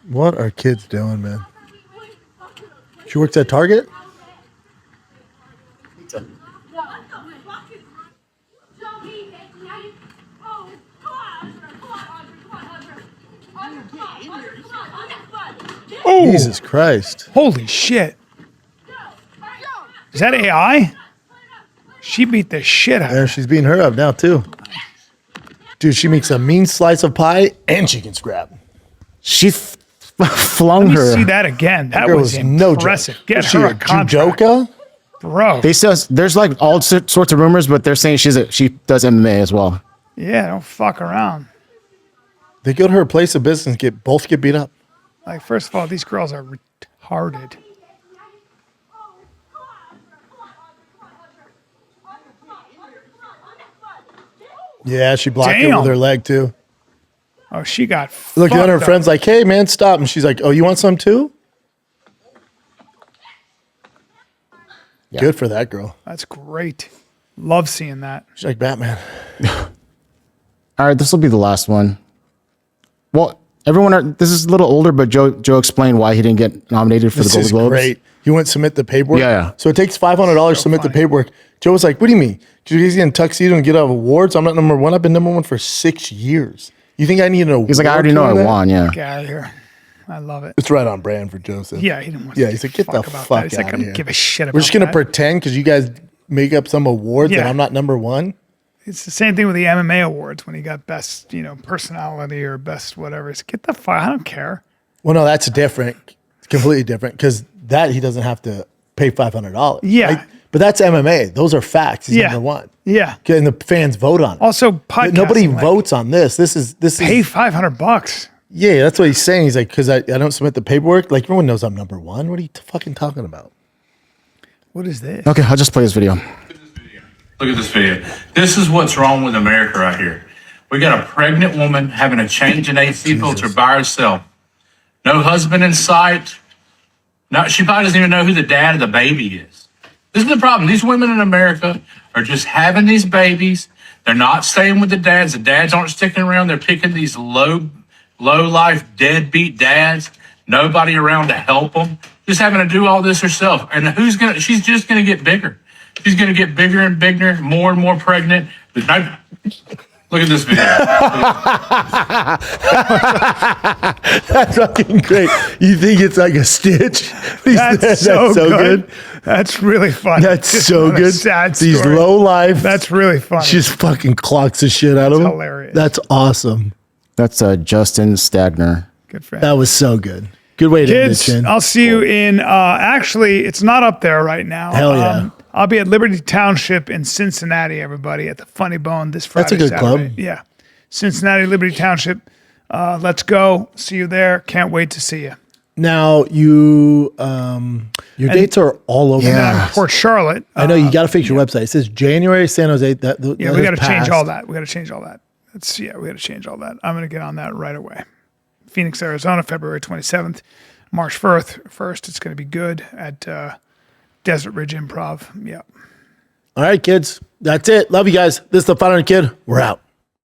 What are kids doing, man? She works at Target? Oh, Jesus Christ. Holy shit. Is that AI? She beat the shit out of her. Yeah, she's beating her up now, too. Dude, she makes a mean slice of pie and she can scrap. She flung Let me her. see that again. That girl was is no joke. impressive. Get Is she her a a contract. judoka? Bro. They says there's like all sorts of rumors, but they're saying she does MMA as well. Yeah, don't fuck around. They go to her place of business and both get beat up. Like, first of all, these girls are retarded. Yeah, she blocked it with her leg, too. Oh, she got Look, and then her fucked up. friend's like, hey, man, stop. And she's like, oh, you want some, too? Yeah. Good for that girl. That's great. Love seeing that. She's like Batman. All right, this will be the last one. Well, this is a little older, but Joe explained why he didn't get nominated for the Golden Globes. Great. He went to submit the paperwork. Yeah. So it takes $500 to submit the paperwork. Joe was like, what do you mean? Did you guys get in tuxedo and get out of awards? I'm not number one. I've been number one for 6 years. You think I need an award? He's like, I already know I won, yeah. Get out of here. I love it. It's right on brand for Joseph. Yeah, he didn't want Yeah, he's like, get the about fuck that. He's out like, I of don't here. give a shit about We're just going to that. pretend because you guys make up some awards and Yeah. I'm not number one. It's the same thing with the MMA awards when he got best, personality or best whatever. It's get the fuck. I don't care. Well, no, that's different. It's completely different because that he doesn't have to pay $500. Yeah. But that's MMA. Those are facts. He's Yeah. number one. Yeah. And the fans vote on it. Also, podcasting, Nobody like, votes on this. This is pay $500. Yeah, that's what he's saying. He's like, because I don't submit the paperwork. Like, everyone knows I'm number one. What are you fucking talking about? What is this? Okay, I'll just play this video. Look at this video. This is what's wrong with America right here. We got a pregnant woman having a change in AC filter by herself. No husband in sight. No, she probably doesn't even know who the dad of the baby is. This is the problem. These women in America are just having these babies. They're not staying with the dads. The dads aren't sticking around. They're picking these low life, deadbeat dads. Nobody around to help them. Just having to do all this herself. And she's just gonna get bigger. She's gonna get bigger and bigger, more and more pregnant. Look at this video. That's fucking great. You think it's like a stitch? That's so good. That's really funny. That's Just so on a good. sad These story. low life. That's really funny. She just fucking clocks the shit out of him. hilarious. That's awesome. That's Justin Stagner. Good friend. That was so good. Good way to end it, Kids, Chin. I'll see you in, actually, it's not up there right now. Hell yeah. I'll be at Liberty Township in Cincinnati, everybody, at the Funny Bone this Friday. That's a good Saturday. club. Yeah. Cincinnati, Liberty Township. Let's go. See you there. Can't wait to see you. Now your dates are all over. And then I'm in Port Charlotte. I know you got to fix your website. It says January San Jose. Yeah, that we has got to change passed. all that. We got to change all that. We got to change all that. I'm going to get on that right away. Phoenix, Arizona, February 27th. March 1st, it's going to be good at Desert Ridge Improv. Yeah. All right, kids. That's it. Love you guys. This is the 500 Kid. We're out.